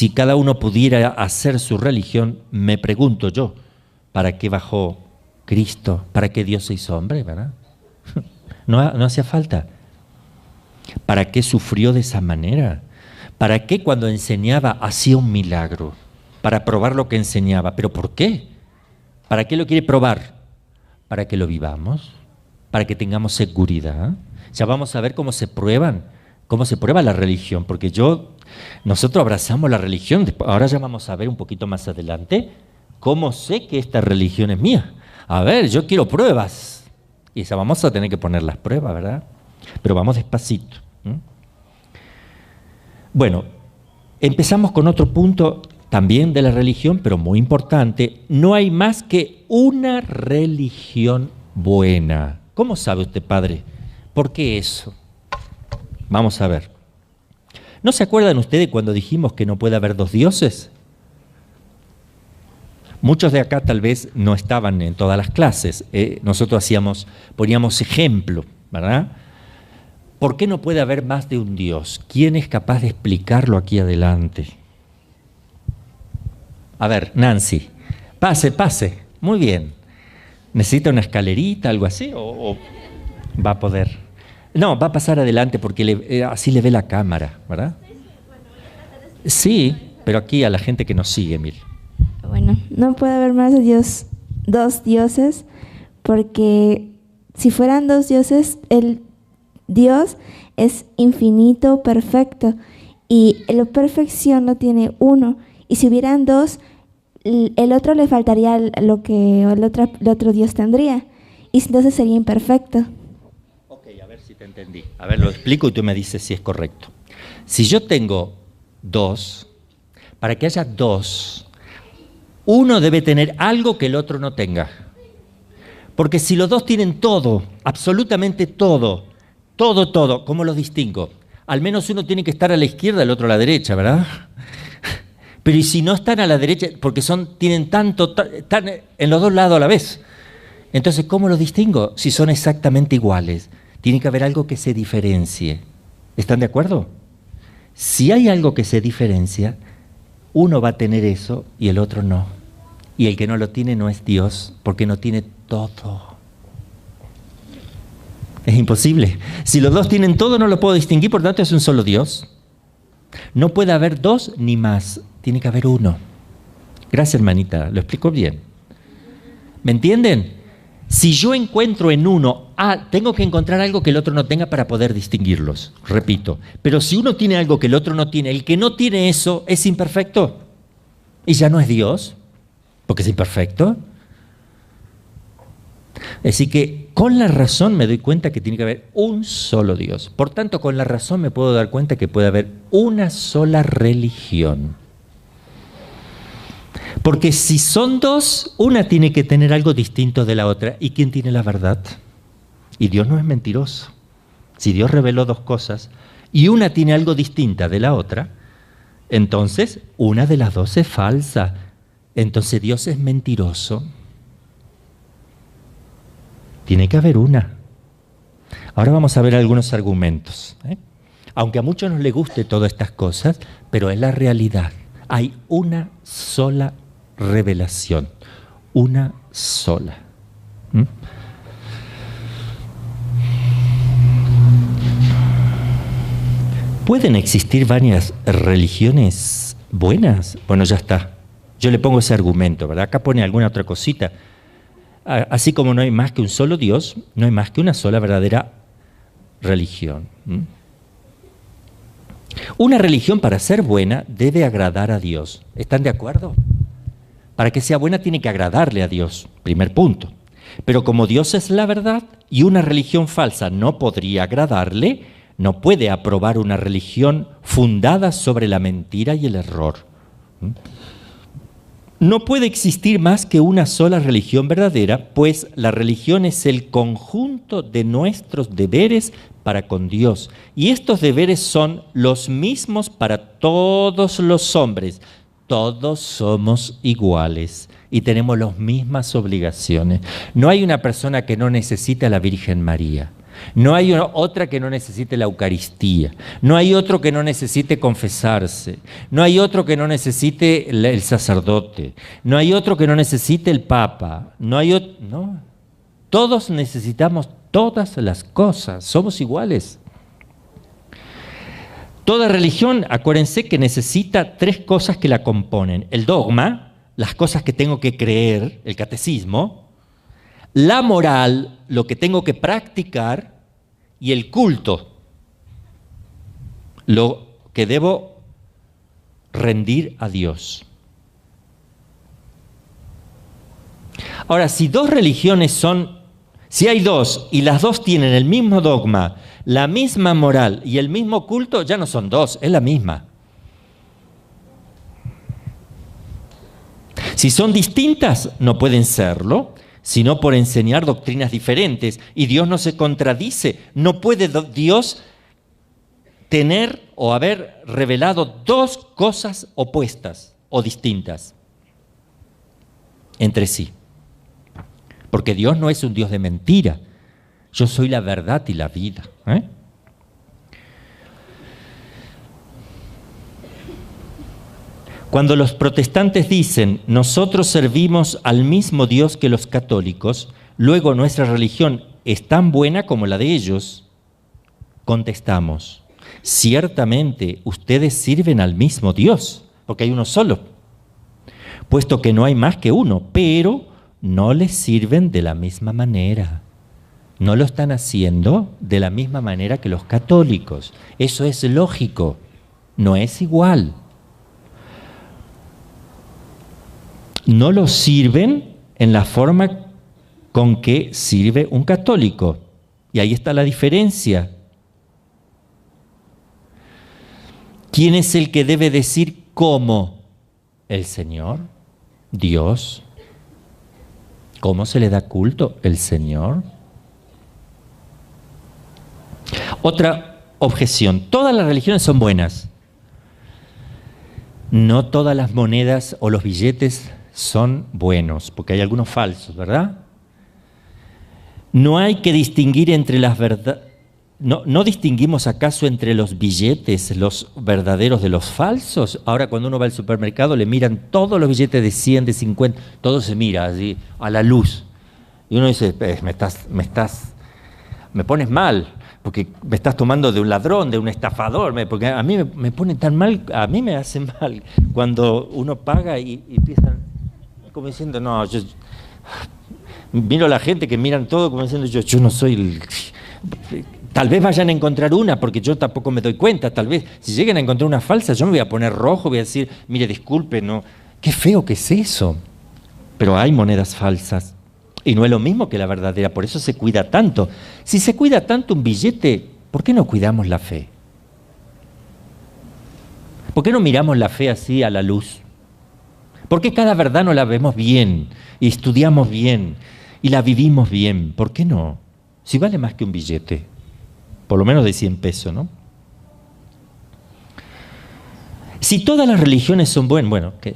cada uno pudiera hacer su religión, me pregunto yo, ¿para qué bajó Cristo? ¿Para qué Dios se hizo hombre? ¿Verdad? No hacía falta. ¿Para qué sufrió de esa manera? ¿Para qué cuando enseñaba hacía un milagro? Para probar lo que enseñaba. ¿Pero por qué? ¿Para qué lo quiere probar? Para que lo vivamos, para que tengamos seguridad. Ya vamos a ver cómo se prueba la religión, porque nosotros abrazamos la religión, ahora ya vamos a ver un poquito más adelante cómo sé que esta religión es mía. A ver, yo quiero pruebas, y esa vamos a tener que poner las pruebas, ¿verdad? Pero vamos despacito. Bueno, empezamos con otro punto también de la religión, pero muy importante. No hay más que una religión buena. ¿Cómo sabe usted, padre? ¿Por qué eso? Vamos a ver. ¿No se acuerdan ustedes cuando dijimos que no puede haber dos dioses? Muchos de acá tal vez no estaban en todas las clases. Nosotros poníamos ejemplo, ¿verdad? ¿Por qué no puede haber más de un Dios? ¿Quién es capaz de explicarlo aquí adelante? A ver, Nancy, pase. Muy bien. ¿Necesita una escalerita, algo así? ¿O va a poder? No, va a pasar adelante porque así le ve la cámara, ¿verdad? Sí, pero aquí a la gente que nos sigue, mire. Bueno, no puede haber más de dos dioses, porque si fueran dos dioses, el Dios es infinito, perfecto, y la perfección lo tiene uno, y si hubieran dos, el otro le faltaría lo que el otro Dios tendría, y entonces sería imperfecto. Ok, a ver si te entendí. A ver, lo explico y tú me dices si es correcto. Si yo tengo dos, para que haya dos, uno debe tener algo que el otro no tenga. Porque si los dos tienen todo, absolutamente todo, ¿cómo los distingo? Al menos uno tiene que estar a la izquierda, el otro a la derecha, ¿verdad? Pero ¿y si no están a la derecha? Porque tienen están en los dos lados a la vez. Entonces, ¿cómo los distingo? Si son exactamente iguales. Tiene que haber algo que se diferencie. ¿Están de acuerdo? Si hay algo que se diferencia, uno va a tener eso y el otro no. Y el que no lo tiene no es Dios, porque no tiene todo. Es imposible. Si los dos tienen todo, no lo puedo distinguir, por tanto es un solo Dios. No puede haber dos ni más, tiene que haber uno. Gracias, hermanita, lo explico bien. ¿Me entienden? Si yo encuentro en uno, tengo que encontrar algo que el otro no tenga para poder distinguirlos, repito. Pero si uno tiene algo que el otro no tiene, el que no tiene eso es imperfecto. Y ya no es Dios, porque es imperfecto. Así que con la razón me doy cuenta que tiene que haber un solo Dios. Por tanto, con la razón me puedo dar cuenta que puede haber una sola religión. Porque si son dos, una tiene que tener algo distinto de la otra. ¿Y quién tiene la verdad? Y Dios no es mentiroso. Si Dios reveló dos cosas y una tiene algo distinta de la otra, entonces una de las dos es falsa. Entonces Dios es mentiroso. Tiene que haber una. Ahora vamos a ver algunos argumentos, ¿eh? Aunque a muchos no les guste todas estas cosas, pero es la realidad. Hay una sola revelación, una sola. ¿Pueden existir varias religiones buenas? Bueno, ya está. Yo le pongo ese argumento, ¿verdad? Acá pone alguna otra cosita. Así como no hay más que un solo Dios, no hay más que una sola verdadera religión. Una religión, para ser buena, debe agradar a Dios. ¿Están de acuerdo? Para que sea buena tiene que agradarle a Dios, primer punto. Pero como Dios es la verdad y una religión falsa no podría agradarle, no puede aprobar una religión fundada sobre la mentira y el error. No puede existir más que una sola religión verdadera, pues la religión es el conjunto de nuestros deberes para con Dios. Y estos deberes son los mismos para todos los hombres. Todos somos iguales y tenemos las mismas obligaciones. No hay una persona que no necesite a la Virgen María. No hay otra que no necesite la Eucaristía. No hay otro que no necesite confesarse. No hay otro que no necesite el sacerdote. No hay otro que no necesite el Papa. No. Todos necesitamos todas las cosas. Somos iguales. Toda religión, acuérdense que necesita tres cosas que la componen. El dogma, las cosas que tengo que creer, el catecismo. La moral, lo que tengo que practicar, y el culto, lo que debo rendir a Dios. Ahora, si hay dos y las dos tienen el mismo dogma, la misma moral y el mismo culto, ya no son dos, es la misma. Si son distintas, no pueden serlo, sino por enseñar doctrinas diferentes. Y Dios no se contradice. No puede Dios tener o haber revelado dos cosas opuestas o distintas entre sí. Porque Dios no es un Dios de mentira. Yo soy la verdad y la vida. Cuando los protestantes dicen, nosotros servimos al mismo Dios que los católicos, luego nuestra religión es tan buena como la de ellos, contestamos, ciertamente ustedes sirven al mismo Dios, porque hay uno solo, puesto que no hay más que uno, pero no les sirven de la misma manera. No lo están haciendo de la misma manera que los católicos. Eso es lógico, no es igual. No lo sirven en la forma con que sirve un católico. Y ahí está la diferencia. ¿Quién es el que debe decir cómo? El Señor, Dios. ¿Cómo se le da culto? El Señor. Otra objeción. Todas las religiones son buenas. No todas las monedas o los billetes son buenos, porque hay algunos falsos, ¿verdad? No hay que distinguir entre las verdades. ¿No distinguimos acaso entre los billetes, los verdaderos de los falsos? Ahora cuando uno va al supermercado le miran todos los billetes de 100, de 50, todo se mira así, a la luz. Y uno dice, me pones mal, porque me estás tomando de un ladrón, de un estafador, porque a mí me pone tan mal, a mí me hace mal cuando uno paga y empiezan como diciendo, no, yo miro a la gente que miran todo como diciendo, yo no soy el... Tal vez vayan a encontrar una, porque yo tampoco me doy cuenta, tal vez, si lleguen a encontrar una falsa, yo me voy a poner rojo, voy a decir, mire, disculpe, no, qué feo que es eso. Pero hay monedas falsas, y no es lo mismo que la verdadera, por eso se cuida tanto. Si se cuida tanto un billete, ¿por qué no cuidamos la fe? ¿Por qué no miramos la fe así a la luz? ¿Por qué cada verdad no la vemos bien, y estudiamos bien, y la vivimos bien? ¿Por qué no? Si vale más que un billete. Por lo menos de 100 pesos, ¿no? Si todas las religiones son buenas, bueno, ¿qué?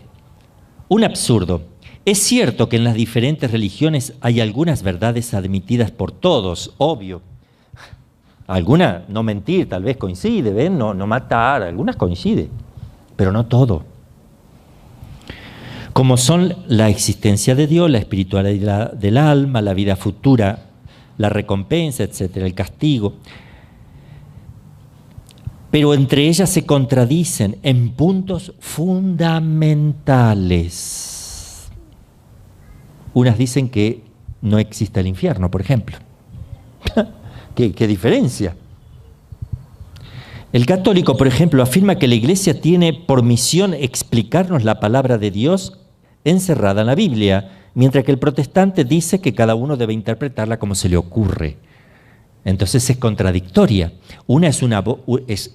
Un absurdo. Es cierto que en las diferentes religiones hay algunas verdades admitidas por todos, obvio. Alguna, no mentir, tal vez coincide, ¿ven? No matar, algunas coincide, pero no todo. Como son la existencia de Dios, la espiritualidad del alma, la vida futura, la recompensa, etcétera, el castigo. Pero entre ellas se contradicen en puntos fundamentales. Unas dicen que no existe el infierno, por ejemplo. ¿Qué diferencia? El católico, por ejemplo, afirma que la Iglesia tiene por misión explicarnos la palabra de Dios encerrada en la Biblia, mientras que el protestante dice que cada uno debe interpretarla como se le ocurre. Entonces es contradictoria. Una es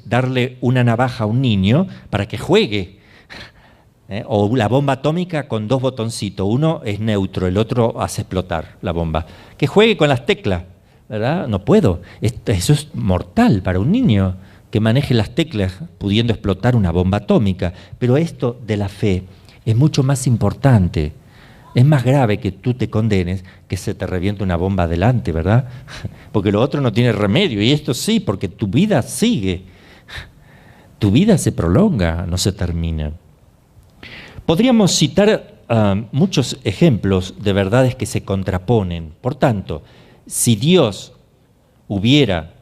darle una navaja a un niño para que juegue, o la bomba atómica con 2 botoncitos. Uno es neutro, el otro hace explotar la bomba. Que juegue con las teclas, ¿verdad? No puedo. Eso es mortal para un niño, que maneje las teclas pudiendo explotar una bomba atómica. Pero esto de la fe es mucho más importante. Es más grave que tú te condenes que se te reviente una bomba adelante, ¿verdad? Porque lo otro no tiene remedio, y esto sí, porque tu vida sigue. Tu vida se prolonga, no se termina. Podríamos citar muchos ejemplos de verdades que se contraponen. Por tanto, si Dios hubiera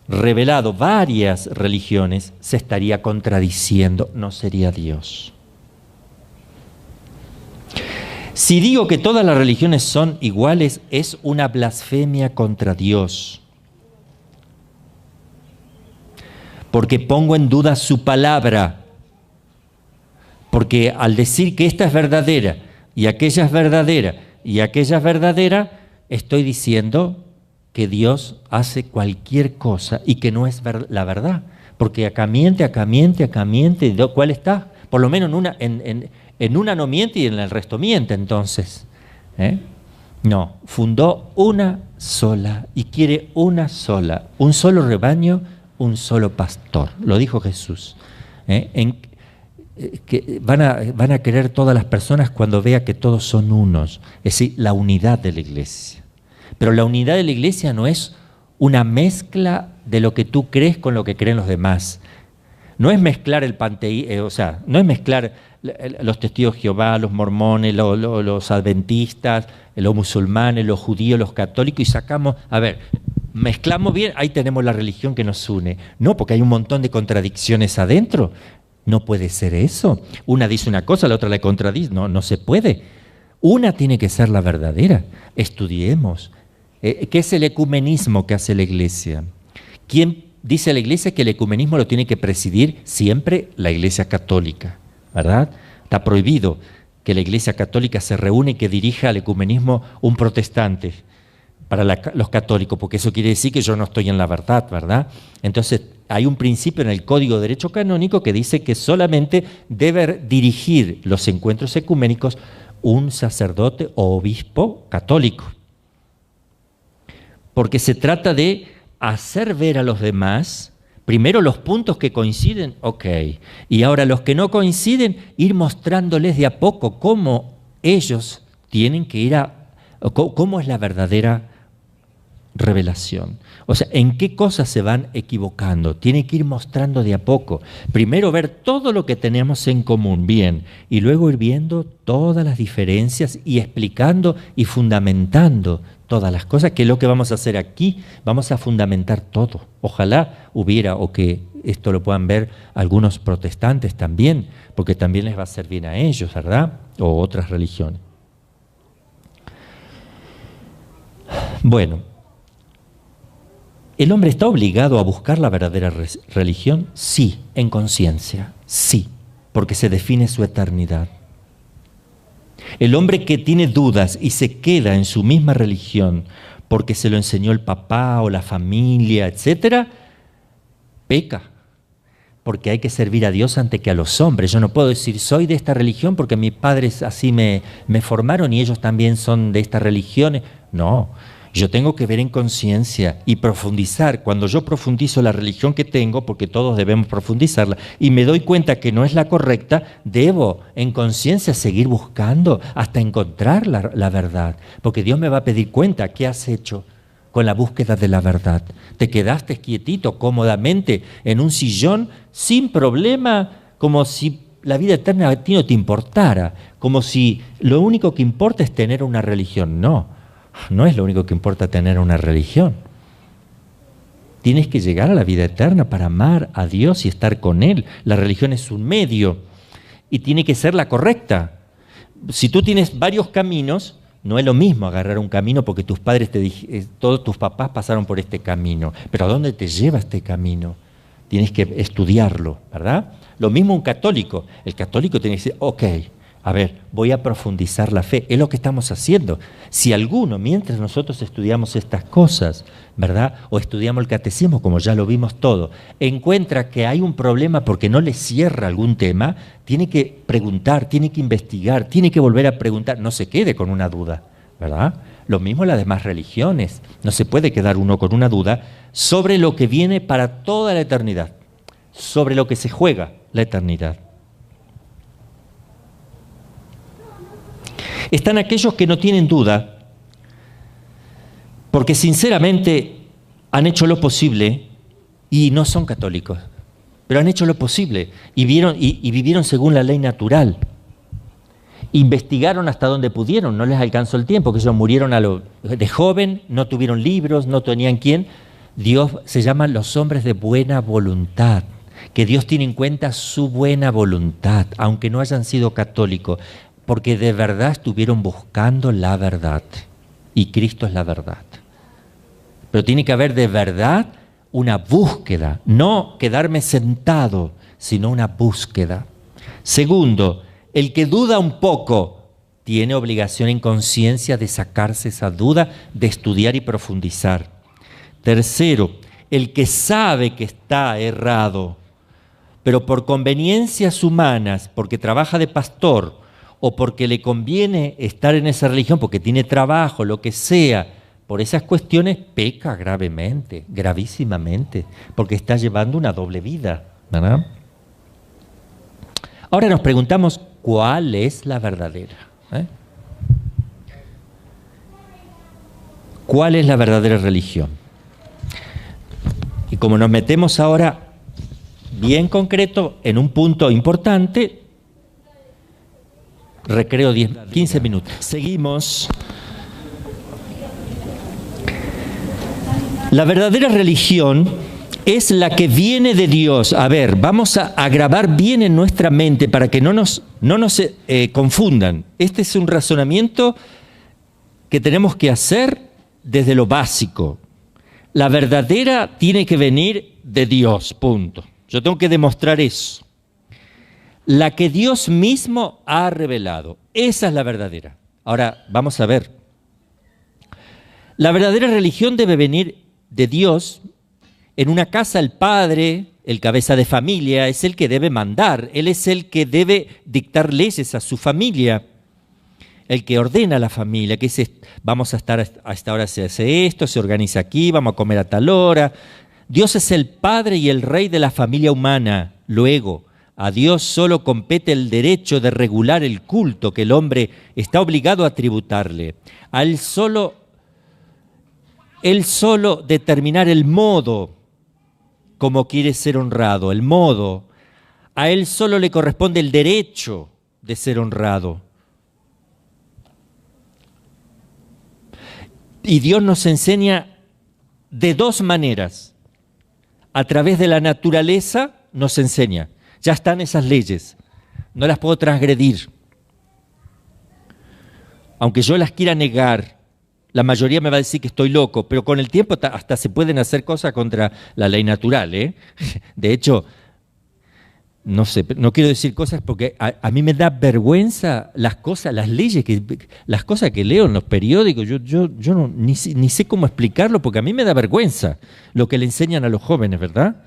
revelado varias religiones, se estaría contradiciendo, no sería Dios. Si digo que todas las religiones son iguales, es una blasfemia contra Dios. Porque pongo en duda su palabra. Porque al decir que esta es verdadera, y aquella es verdadera, y aquella es verdadera, estoy diciendo que Dios hace cualquier cosa y que no es la verdad. Porque acá miente, ¿cuál está? Por lo menos en una no miente y en el resto miente, entonces. No, fundó una sola y quiere una sola, un solo rebaño, un solo pastor. Lo dijo Jesús. Que van a querer todas las personas cuando vea que todos son unos. Es decir, la unidad de la iglesia. Pero la unidad de la iglesia no es una mezcla de lo que tú crees con lo que creen los demás. No es mezclar el panteísmo, no es mezclar los testigos de Jehová, los mormones, los adventistas, los musulmanes, los judíos, los católicos, y sacamos, mezclamos bien, ahí tenemos la religión que nos une. No, porque hay un montón de contradicciones adentro. No puede ser eso. Una dice una cosa, la otra la contradice. No se puede. Una tiene que ser la verdadera. Estudiemos. ¿Qué es el ecumenismo que hace la Iglesia? ¿Quién dice la Iglesia que el ecumenismo lo tiene que presidir siempre la Iglesia Católica? ¿Verdad? Está prohibido que la Iglesia Católica se reúne y que dirija al ecumenismo un protestante para los católicos, porque eso quiere decir que yo no estoy en la verdad, ¿verdad? Entonces, hay un principio en el Código de Derecho Canónico que dice que solamente debe dirigir los encuentros ecuménicos un sacerdote o obispo católico. Porque se trata de hacer ver a los demás, primero los puntos que coinciden, ok, y ahora los que no coinciden, ir mostrándoles de a poco cómo ellos tienen que cómo es la verdadera revelación. O sea, en qué cosas se van equivocando. Tiene que ir mostrando de a poco. Primero ver todo lo que tenemos en común, bien, y luego ir viendo todas las diferencias y explicando y fundamentando todas las cosas, que es lo que vamos a hacer aquí. Vamos a fundamentar todo. Ojalá hubiera, o que esto lo puedan ver algunos protestantes también, porque también les va a hacer bien a ellos, ¿verdad? O otras religiones. Bueno, ¿el hombre está obligado a buscar la verdadera religión? Sí, en conciencia, sí, porque se define su eternidad. El hombre que tiene dudas y se queda en su misma religión porque se lo enseñó el papá o la familia, etcétera, peca. Porque hay que servir a Dios antes que a los hombres. Yo no puedo decir, soy de esta religión porque mis padres así me formaron y ellos también son de estas religiones. No. Yo tengo que ver en conciencia y profundizar. Cuando yo profundizo la religión que tengo, porque todos debemos profundizarla, y me doy cuenta que no es la correcta, debo en conciencia seguir buscando hasta encontrar la verdad. Porque Dios me va a pedir cuenta, ¿qué has hecho? con la búsqueda de la verdad. Te quedaste quietito, cómodamente, en un sillón, sin problema, como si la vida eterna a ti no te importara, como si lo único que importa es tener una religión. No, no es lo único que importa tener una religión. Tienes que llegar a la vida eterna para amar a Dios y estar con Él. La religión es un medio y tiene que ser la correcta. Si tú tienes varios caminos, no es lo mismo agarrar un camino porque tus padres todos tus papás pasaron por este camino. Pero ¿a dónde te lleva este camino? Tienes que estudiarlo, ¿verdad? Lo mismo un católico. El católico tiene que decir, ok, a ver, voy a profundizar la fe. Es lo que estamos haciendo. Si alguno, mientras nosotros estudiamos estas cosas, ¿verdad? O estudiamos el catecismo, como ya lo vimos todo, encuentra que hay un problema porque no le cierra algún tema, tiene que preguntar, tiene que investigar, tiene que volver a preguntar. No se quede con una duda, ¿verdad? Lo mismo las demás religiones. No se puede quedar uno con una duda sobre lo que viene para toda la eternidad, sobre lo que se juega la eternidad. Están aquellos que no tienen duda, porque sinceramente han hecho lo posible y no son católicos, pero han hecho lo posible y vivieron según la ley natural. Investigaron hasta donde pudieron, no les alcanzó el tiempo, que ellos murieron de joven, no tuvieron libros, no tenían quién. Dios se llama los hombres de buena voluntad, que Dios tiene en cuenta su buena voluntad, aunque no hayan sido católicos, porque de verdad estuvieron buscando la verdad, y Cristo es la verdad. Pero tiene que haber de verdad una búsqueda, no quedarme sentado, sino una búsqueda. Segundo, el que duda un poco tiene obligación en conciencia de sacarse esa duda, de estudiar y profundizar. Tercero, el que sabe que está errado, pero por conveniencias humanas, porque trabaja de pastor o porque le conviene estar en esa religión, porque tiene trabajo, lo que sea, por esas cuestiones peca gravemente, gravísimamente, porque está llevando una doble vida, ¿verdad? Ahora nos preguntamos, ¿cuál es la verdadera? ¿Cuál es la verdadera religión? Y como nos metemos ahora bien concreto en un punto importante, recreo 15 minutos. Seguimos. La verdadera religión es la que viene de Dios. A ver, vamos a grabar bien en nuestra mente para que no nos confundan. Este es un razonamiento que tenemos que hacer desde lo básico. La verdadera tiene que venir de Dios, punto. Yo tengo que demostrar eso. La que Dios mismo ha revelado. Esa es la verdadera. Ahora, vamos a ver. La verdadera religión debe venir de Dios. En una casa el padre, el cabeza de familia, es el que debe mandar. Él es el que debe dictar leyes a su familia. El que ordena a la familia, que dice, vamos a estar a esta hora, se hace esto, se organiza aquí, vamos a comer a tal hora. Dios es el padre y el rey de la familia humana. Luego, a Dios solo compete el derecho de regular el culto que el hombre está obligado a tributarle. A él solo determinar el modo como quiere ser honrado, el modo. A él solo le corresponde el derecho de ser honrado. Y Dios nos enseña de dos maneras. A través de la naturaleza nos enseña. Ya están esas leyes, no las puedo transgredir. Aunque yo las quiera negar, la mayoría me va a decir que estoy loco, pero con el tiempo hasta se pueden hacer cosas contra la ley natural, ¿eh? De hecho, no sé, no quiero decir cosas porque a mí me da vergüenza las cosas, las leyes, las cosas que leo en los periódicos. Yo ni sé cómo explicarlo porque a mí me da vergüenza lo que le enseñan a los jóvenes, ¿verdad?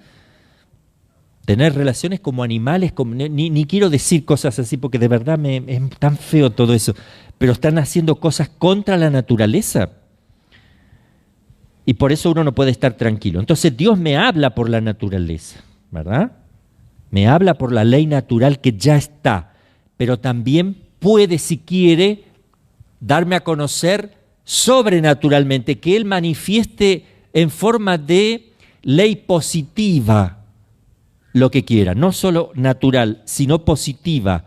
Tener relaciones como animales, ni quiero decir cosas así porque de verdad es tan feo todo eso, pero están haciendo cosas contra la naturaleza y por eso uno no puede estar tranquilo. Entonces Dios me habla por la naturaleza, ¿verdad? Me habla por la ley natural que ya está, pero también puede, si quiere, darme a conocer sobrenaturalmente, que Él manifieste en forma de ley positiva lo que quiera, no solo natural, sino positiva.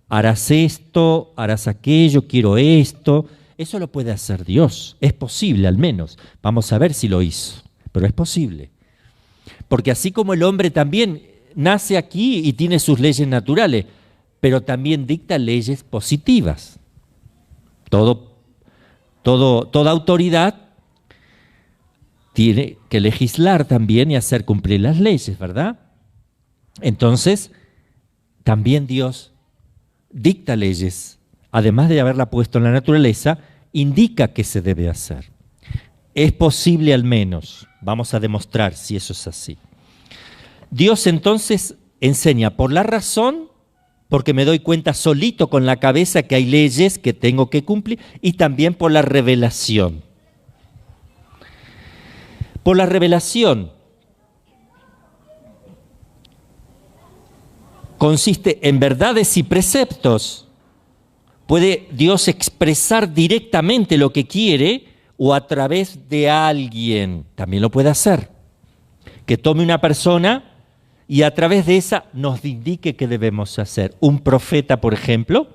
Harás esto, harás aquello, quiero esto. Eso lo puede hacer Dios, es posible al menos. Vamos a ver si lo hizo, pero es posible. Porque así como el hombre también nace aquí y tiene sus leyes naturales, pero también dicta leyes positivas. Toda autoridad tiene que legislar también y hacer cumplir las leyes, ¿verdad? Entonces, también Dios dicta leyes, además de haberla puesto en la naturaleza, indica qué se debe hacer. Es posible al menos, vamos a demostrar si eso es así. Dios entonces enseña por la razón, porque me doy cuenta solito con la cabeza que hay leyes que tengo que cumplir, y también por la revelación. Por la revelación consiste en verdades y preceptos. Puede Dios expresar directamente lo que quiere o a través de alguien. También lo puede hacer. Que tome una persona y a través de esa nos indique qué debemos hacer. Un profeta, por ejemplo,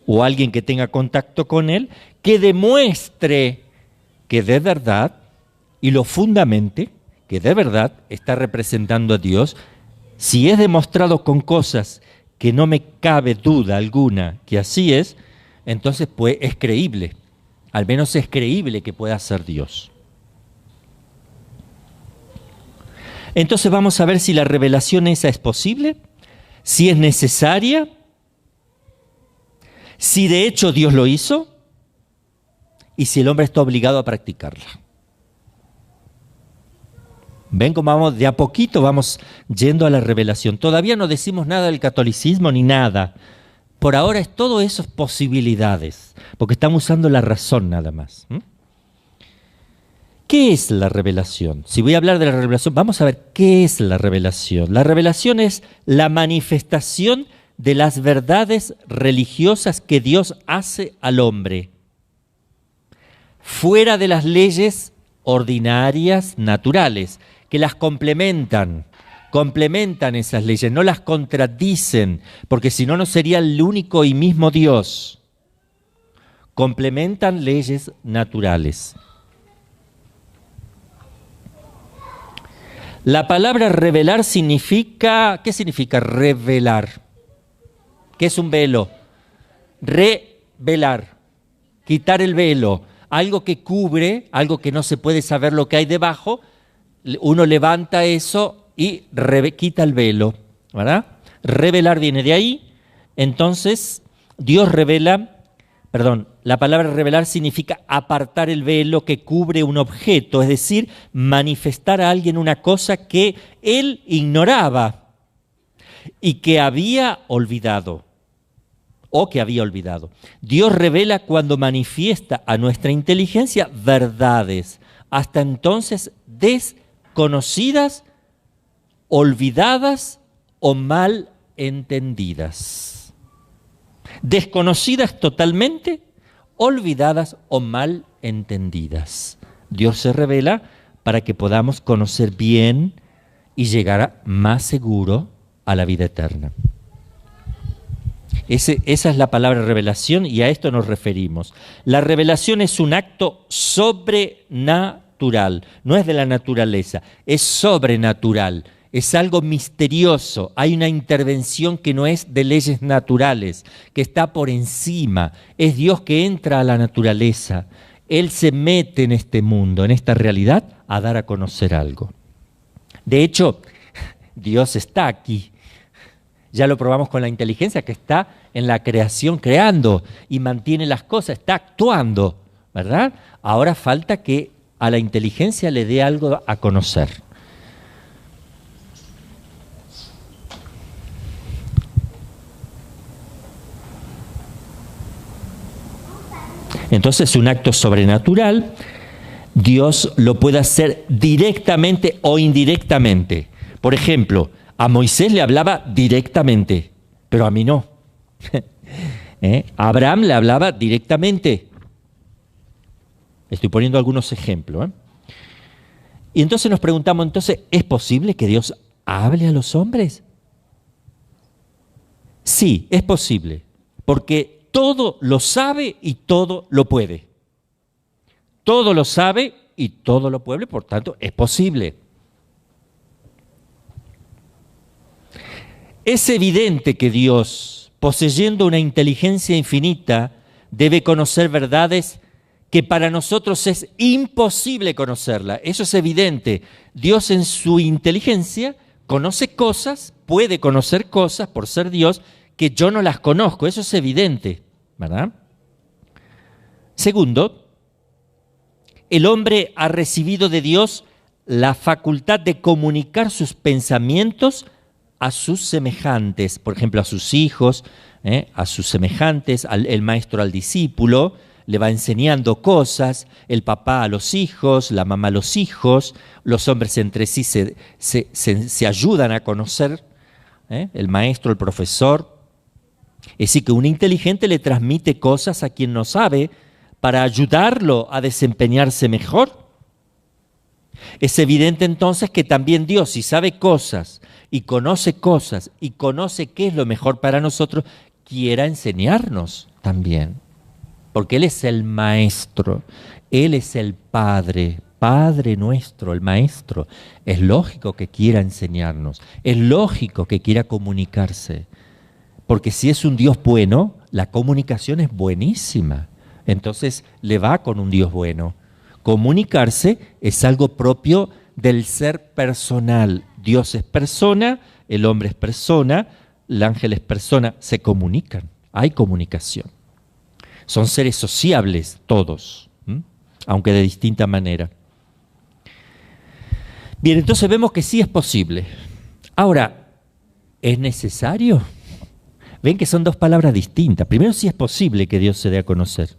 o alguien que tenga contacto con él, que demuestre que de verdad y lo fundamente, que de verdad está representando a Dios. Si es demostrado con cosas que no me cabe duda alguna que así es, entonces pues es creíble. Al menos es creíble que pueda ser Dios. Entonces vamos a ver si la revelación esa es posible, si es necesaria, si de hecho Dios lo hizo y si el hombre está obligado a practicarla. ¿Ven cómo vamos? De a poquito vamos yendo a la revelación. Todavía no decimos nada del catolicismo ni nada. Por ahora es todo eso posibilidades, porque estamos usando la razón nada más. ¿Qué es la revelación? Si voy a hablar de la revelación, vamos a ver qué es la revelación. La revelación es la manifestación de las verdades religiosas que Dios hace al hombre, fuera de las leyes ordinarias, naturales, que las complementan esas leyes, no las contradicen, porque si no, no sería el único y mismo Dios. Complementan leyes naturales. La palabra revelar significa, ¿qué significa revelar? ¿Qué es un velo? Revelar, quitar el velo, algo que cubre, algo que no se puede saber lo que hay debajo, uno levanta eso y quita el velo, ¿verdad? Revelar viene de ahí. Entonces, Dios revela, la palabra revelar significa apartar el velo que cubre un objeto, es decir, manifestar a alguien una cosa que él ignoraba y que había olvidado, o que había olvidado. Dios revela cuando manifiesta a nuestra inteligencia verdades, hasta entonces desconocidas, olvidadas o mal entendidas. Desconocidas totalmente, olvidadas o mal entendidas. Dios se revela para que podamos conocer bien y llegar más seguro a la vida eterna. Esa es la palabra revelación y a esto nos referimos. La revelación es un acto sobrenatural, no es de la naturaleza, es sobrenatural. Es algo misterioso, hay una intervención que no es de leyes naturales, que está por encima. Es Dios que entra a la naturaleza. Él se mete en este mundo, en esta realidad, a dar a conocer algo. De hecho, Dios está aquí. Ya lo probamos con la inteligencia, que está en la creación creando y mantiene las cosas, está actuando, ¿verdad? Ahora falta que a la inteligencia le dé algo a conocer. Entonces, un acto sobrenatural, Dios lo puede hacer directamente o indirectamente. Por ejemplo, a Moisés le hablaba directamente, pero a mí no. A Abraham le hablaba directamente, Estoy poniendo algunos ejemplos. Y entonces nos preguntamos, ¿es posible que Dios hable a los hombres? Sí, es posible, porque todo lo sabe y todo lo puede. Todo lo sabe y todo lo puede, por tanto, es posible. Es evidente que Dios, poseyendo una inteligencia infinita, debe conocer verdades que para nosotros es imposible conocerla. Eso es evidente. Dios en su inteligencia conoce cosas, puede conocer cosas por ser Dios, que yo no las conozco. Eso es evidente, ¿verdad? Segundo, el hombre ha recibido de Dios la facultad de comunicar sus pensamientos a sus semejantes, por ejemplo, a sus hijos, a sus semejantes, el maestro al discípulo, le va enseñando cosas, el papá a los hijos, la mamá a los hijos, los hombres entre sí se ayudan a conocer, el maestro, el profesor. Es decir, que un inteligente le transmite cosas a quien no sabe para ayudarlo a desempeñarse mejor. Es evidente entonces que también Dios, si sabe cosas y conoce qué es lo mejor para nosotros, quiera enseñarnos también. Porque Él es el maestro, Él es el Padre, Padre nuestro, el maestro. Es lógico que quiera enseñarnos, es lógico que quiera comunicarse. Porque si es un Dios bueno, la comunicación es buenísima. Entonces le va con un Dios bueno. Comunicarse es algo propio del ser personal. Dios es persona, el hombre es persona, el ángel es persona. Se comunican, hay comunicación. Son seres sociables todos, aunque de distinta manera. Bien, entonces vemos que sí es posible. Ahora, ¿es necesario? Ven que son dos palabras distintas. Primero, sí es posible que Dios se dé a conocer.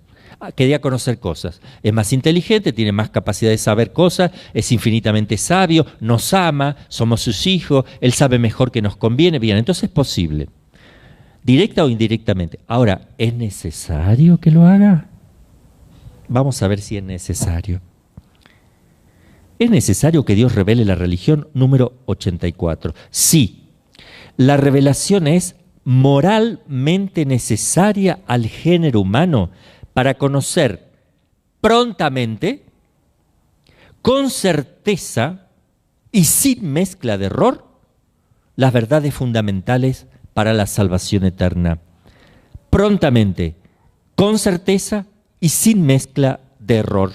Que dé a conocer cosas. Es más inteligente, tiene más capacidad de saber cosas, es infinitamente sabio, nos ama, somos sus hijos, Él sabe mejor que nos conviene. Bien, entonces es posible. Directa o indirectamente. Ahora, ¿es necesario que lo haga? Vamos a ver si es necesario. ¿Es necesario que Dios revele la religión? Número 84. Sí, la revelación es moralmente necesaria al género humano para conocer prontamente, con certeza y sin mezcla de error, las verdades fundamentales para la salvación eterna. Prontamente, con certeza y sin mezcla de error.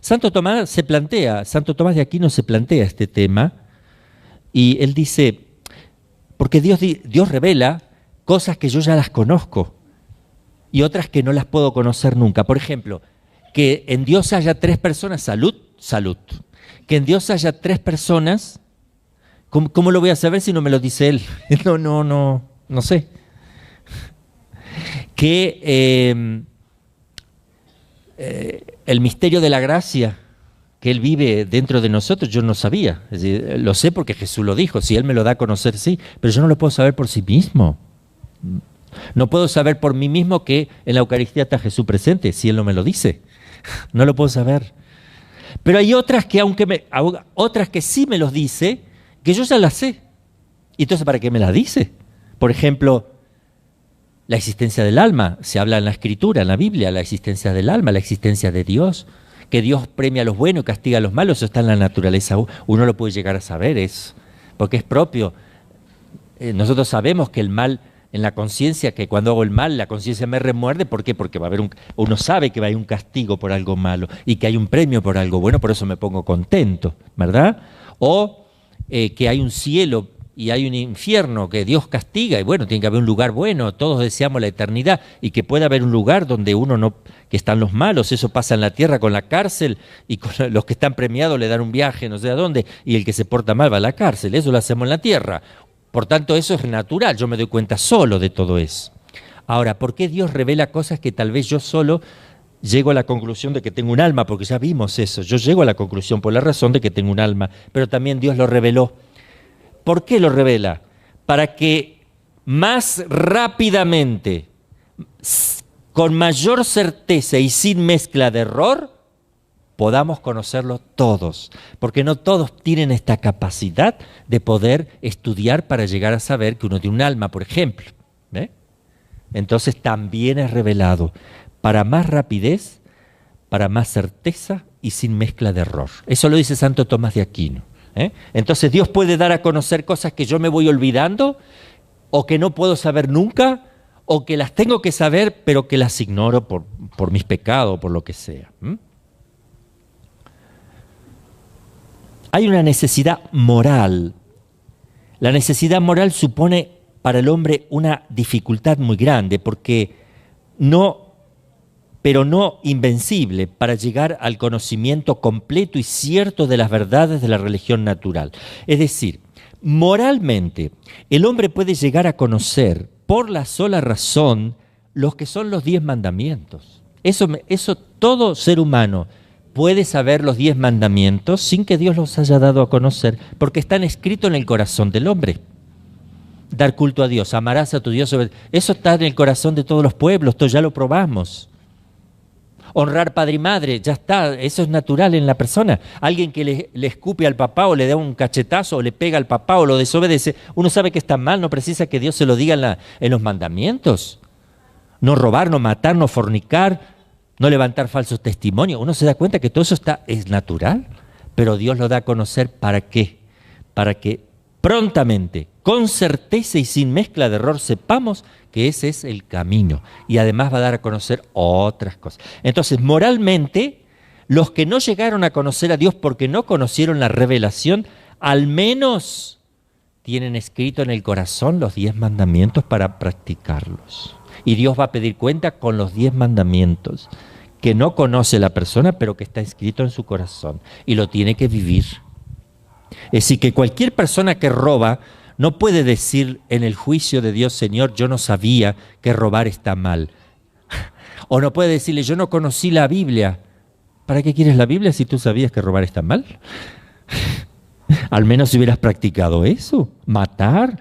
Santo Tomás de Aquino se plantea este tema y él dice, porque Dios revela cosas que yo ya las conozco y otras que no las puedo conocer nunca. Por ejemplo, que en Dios haya 3 personas, salud. Que en Dios haya 3 personas, ¿cómo lo voy a saber si no me lo dice Él? No sé. Que el misterio de la gracia, que Él vive dentro de nosotros, yo no sabía. Es decir, lo sé porque Jesús lo dijo, si Él me lo da a conocer, sí, pero yo no lo puedo saber por sí mismo. No puedo saber por mí mismo que en la Eucaristía está Jesús presente, si Él no me lo dice. No lo puedo saber. Pero hay otras que sí me los dice, que yo ya las sé. ¿Y entonces para qué me las dice? Por ejemplo, la existencia del alma. Se habla en la Escritura, en la Biblia, la existencia del alma, la existencia de Dios. Que Dios premia a los buenos y castiga a los malos, eso está en la naturaleza. Uno lo puede llegar a saber, porque es propio. Nosotros sabemos que el mal en la conciencia, que cuando hago el mal, la conciencia me remuerde. ¿Por qué? Porque uno sabe que va a haber un castigo por algo malo y que hay un premio por algo bueno, por eso me pongo contento, ¿verdad? O que hay un cielo y hay un infierno que Dios castiga, y bueno, tiene que haber un lugar bueno, todos deseamos la eternidad, y que pueda haber un lugar donde que están los malos, eso pasa en la tierra con la cárcel, y con los que están premiados le dan un viaje no sé a dónde, y el que se porta mal va a la cárcel, eso lo hacemos en la tierra. Por tanto, eso es natural, yo me doy cuenta solo de todo eso. Ahora, ¿por qué Dios revela cosas que tal vez yo solo llego a la conclusión de que tengo un alma? Porque ya vimos eso, yo llego a la conclusión por la razón de que tengo un alma, pero también Dios lo reveló. ¿Por qué lo revela? Para que más rápidamente, con mayor certeza y sin mezcla de error, podamos conocerlo todos, porque no todos tienen esta capacidad de poder estudiar para llegar a saber que uno tiene un alma, por ejemplo. ¿Ve? Entonces también es revelado para más rapidez, para más certeza y sin mezcla de error. Eso lo dice Santo Tomás de Aquino. Entonces Dios puede dar a conocer cosas que yo me voy olvidando o que no puedo saber nunca, o que las tengo que saber pero que las ignoro por mis pecados o por lo que sea. Hay una necesidad moral. La necesidad moral supone para el hombre una dificultad muy grande, porque pero no invencible, para llegar al conocimiento completo y cierto de las verdades de la religión natural. Es decir, moralmente, el hombre puede llegar a conocer por la sola razón los que son los 10 mandamientos. Eso todo ser humano puede saber los 10 mandamientos sin que Dios los haya dado a conocer, porque están escritos en el corazón del hombre. Dar culto a Dios, amarás a tu Dios. Eso está en el corazón de todos los pueblos, esto ya lo probamos. Honrar padre y madre, ya está, eso es natural en la persona. Alguien que le escupe al papá o le da un cachetazo o le pega al papá o lo desobedece, uno sabe que está mal, no precisa que Dios se lo diga en los mandamientos. No robar, no matar, no fornicar, no levantar falsos testimonios. Uno se da cuenta que todo eso es natural, pero Dios lo da a conocer ¿para qué? Para que prontamente, con certeza y sin mezcla de error, sepamos que ese es el camino. Y además va a dar a conocer otras cosas. Entonces, moralmente, los que no llegaron a conocer a Dios porque no conocieron la revelación, al menos tienen escrito en el corazón los 10 mandamientos para practicarlos. Y Dios va a pedir cuenta con los 10 mandamientos que no conoce la persona, pero que está escrito en su corazón. Y lo tiene que vivir. Es decir, que cualquier persona que roba no puede decir en el juicio de Dios, Señor, yo no sabía que robar está mal. O no puede decirle, yo no conocí la Biblia. ¿Para qué quieres la Biblia si tú sabías que robar está mal? Al menos si hubieras practicado eso. Matar,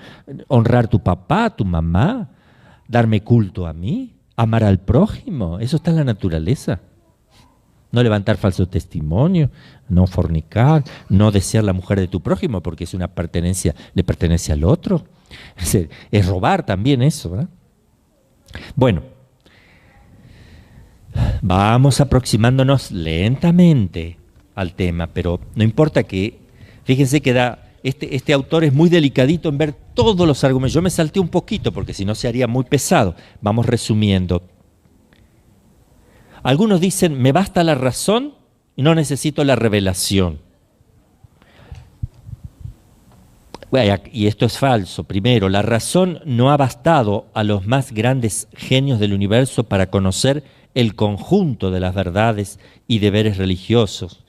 honrar a tu papá, a tu mamá, darme culto a mí, amar al prójimo. Eso está en la naturaleza. No levantar falso testimonio, no fornicar, no desear la mujer de tu prójimo porque es una pertenencia, le pertenece al otro. Es robar también eso, ¿verdad? Bueno, vamos aproximándonos lentamente al tema, pero no importa que, fíjense que este autor es muy delicadito en ver todos los argumentos. Yo me salté un poquito porque si no se haría muy pesado. Vamos resumiendo. Algunos dicen, me basta la razón y no necesito la revelación. Y esto es falso. Primero, la razón no ha bastado a los más grandes genios del universo para conocer el conjunto de las verdades y deberes religiosos.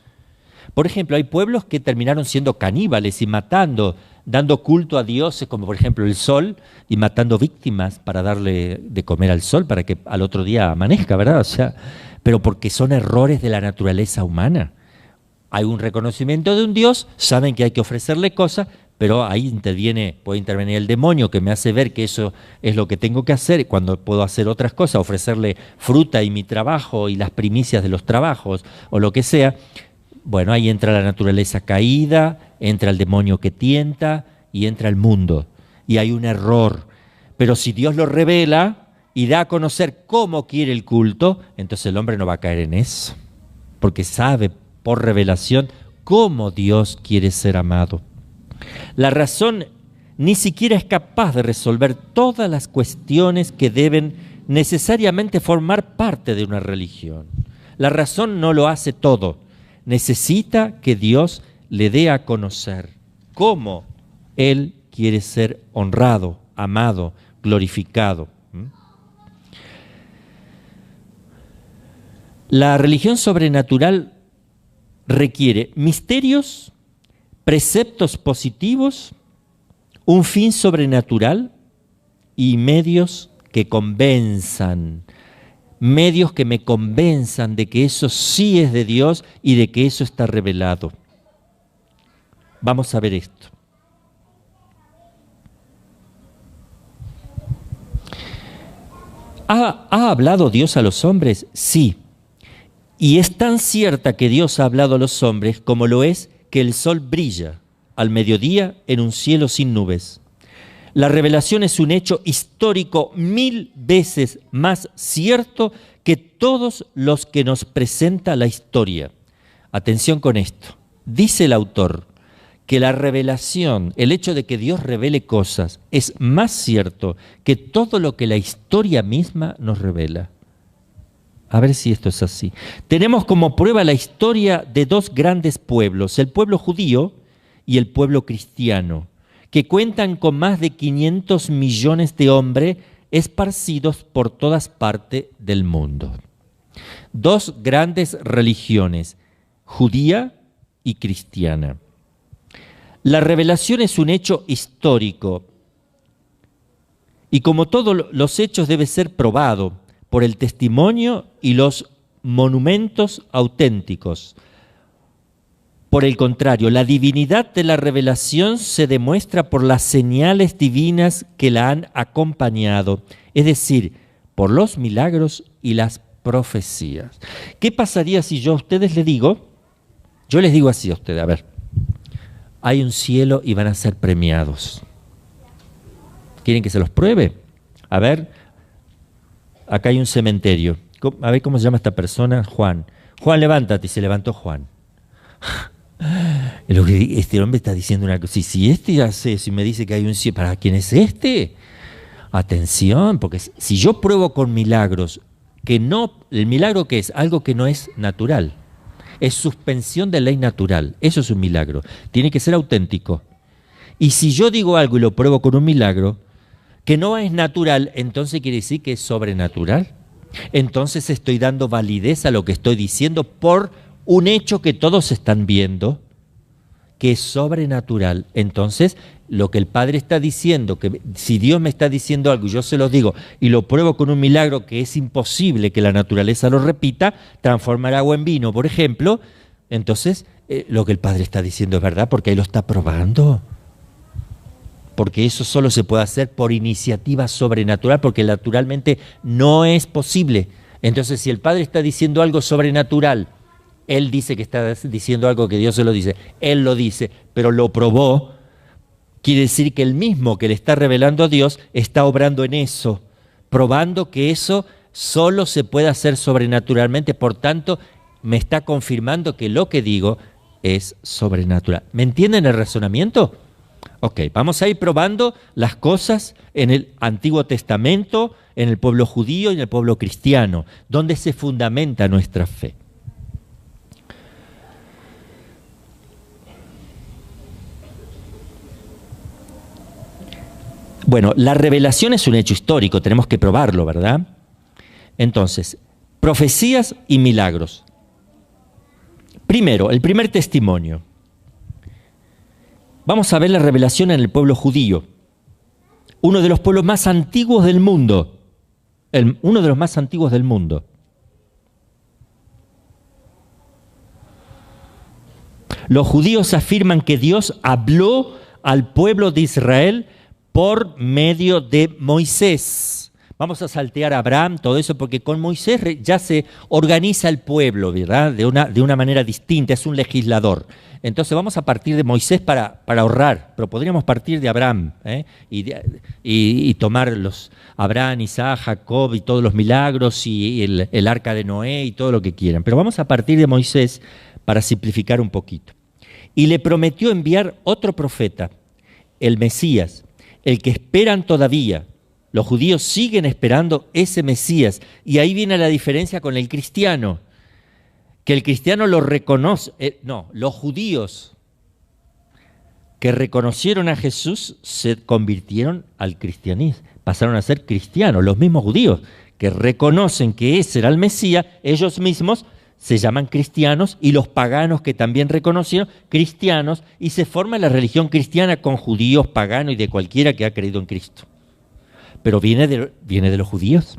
Por ejemplo, hay pueblos que terminaron siendo caníbales y matando, dando culto a dioses como por ejemplo el sol y matando víctimas para darle de comer al sol para que al otro día amanezca, ¿verdad? O sea, pero porque son errores de la naturaleza humana. Hay un reconocimiento de un Dios, saben que hay que ofrecerle cosas, pero ahí puede intervenir el demonio que me hace ver que eso es lo que tengo que hacer cuando puedo hacer otras cosas, ofrecerle fruta y mi trabajo y las primicias de los trabajos o lo que sea. Bueno, ahí entra la naturaleza caída, entra el demonio que tienta y entra el mundo. Y hay un error. Pero si Dios lo revela y da a conocer cómo quiere el culto, entonces el hombre no va a caer en eso. Porque sabe por revelación cómo Dios quiere ser amado. La razón ni siquiera es capaz de resolver todas las cuestiones que deben necesariamente formar parte de una religión. La razón no lo hace todo. Necesita que Dios le dé a conocer cómo Él quiere ser honrado, amado, glorificado. La religión sobrenatural requiere misterios, preceptos positivos, un fin sobrenatural y medios que convenzan. Medios que me convenzan de que eso sí es de Dios y de que eso está revelado. Vamos a ver esto. ¿Ha hablado Dios a los hombres? Sí. Y es tan cierta que Dios ha hablado a los hombres como lo es que el sol brilla al mediodía en un cielo sin nubes. La revelación es un hecho histórico 1000 veces más cierto que todos los que nos presenta la historia. Atención con esto. Dice el autor que la revelación, el hecho de que Dios revele cosas, es más cierto que todo lo que la historia misma nos revela. A ver si esto es así. Tenemos como prueba la historia de dos grandes pueblos, el pueblo judío y el pueblo cristiano, que cuentan con más de 500 millones de hombres esparcidos por todas partes del mundo. Dos grandes religiones, judía y cristiana. La revelación es un hecho histórico y como todos los hechos debe ser probado por el testimonio y los monumentos auténticos. Por el contrario, la divinidad de la revelación se demuestra por las señales divinas que la han acompañado, es decir, por los milagros y las profecías. ¿Qué pasaría si yo a ustedes les digo, yo les digo así a ustedes, a ver, hay un cielo y van a ser premiados? ¿Quieren que se los pruebe? A ver, acá hay un cementerio. A ver cómo se llama esta persona, Juan. Juan, levántate. Y se levantó Juan. Lo que este hombre está diciendo una cosa. Si este hace eso y me dice que hay un cielo, ¿para quién es este? Atención, porque si yo pruebo con milagros, que no, el milagro que es algo que no es natural, es suspensión de ley natural, eso es un milagro, tiene que ser auténtico. Y si yo digo algo y lo pruebo con un milagro, que no es natural, entonces quiere decir que es sobrenatural. Entonces estoy dando validez a lo que estoy diciendo por un hecho que todos están viendo, que es sobrenatural. Entonces, lo que el Padre está diciendo, que si Dios me está diciendo algo y yo se lo digo y lo pruebo con un milagro que es imposible que la naturaleza lo repita, transformar agua en vino, por ejemplo, entonces lo que el Padre está diciendo es verdad porque Él lo está probando. Porque eso solo se puede hacer por iniciativa sobrenatural, porque naturalmente no es posible. Entonces, si el Padre está diciendo algo sobrenatural, Él dice que está diciendo algo que Dios se lo dice, Él lo dice, pero lo probó, quiere decir que el mismo que le está revelando a Dios está obrando en eso, probando que eso solo se puede hacer sobrenaturalmente, por tanto, me está confirmando que lo que digo es sobrenatural. ¿Me entienden el razonamiento? Ok, vamos a ir probando las cosas en el Antiguo Testamento, en el pueblo judío y en el pueblo cristiano, donde se fundamenta nuestra fe. Bueno, la revelación es un hecho histórico, tenemos que probarlo, ¿verdad? Entonces, profecías y milagros. Primero, el primer testimonio. Vamos a ver la revelación en el pueblo judío, uno de los pueblos más antiguos del mundo, uno de los más antiguos del mundo. Los judíos afirman que Dios habló al pueblo de Israel por medio de Moisés. Vamos a saltear a Abraham, todo eso, porque con Moisés ya se organiza el pueblo, ¿verdad? De una manera distinta, es un legislador. Entonces vamos a partir de Moisés para ahorrar, pero podríamos partir de Abraham y tomar los Abraham, Isaac, Jacob y todos los milagros y el arca de Noé y todo lo que quieran. Pero vamos a partir de Moisés para simplificar un poquito. Y le prometió enviar otro profeta, el Mesías, el que esperan todavía. Los judíos siguen esperando ese Mesías y ahí viene la diferencia con el cristiano. Que el cristiano lo reconoce, los judíos que reconocieron a Jesús se convirtieron al cristianismo, pasaron a ser cristianos. Los mismos judíos que reconocen que ese era el Mesías, ellos mismos se llaman cristianos, y los paganos que también reconocieron, cristianos, y se forma la religión cristiana con judíos, paganos y de cualquiera que ha creído en Cristo. Pero viene de los judíos.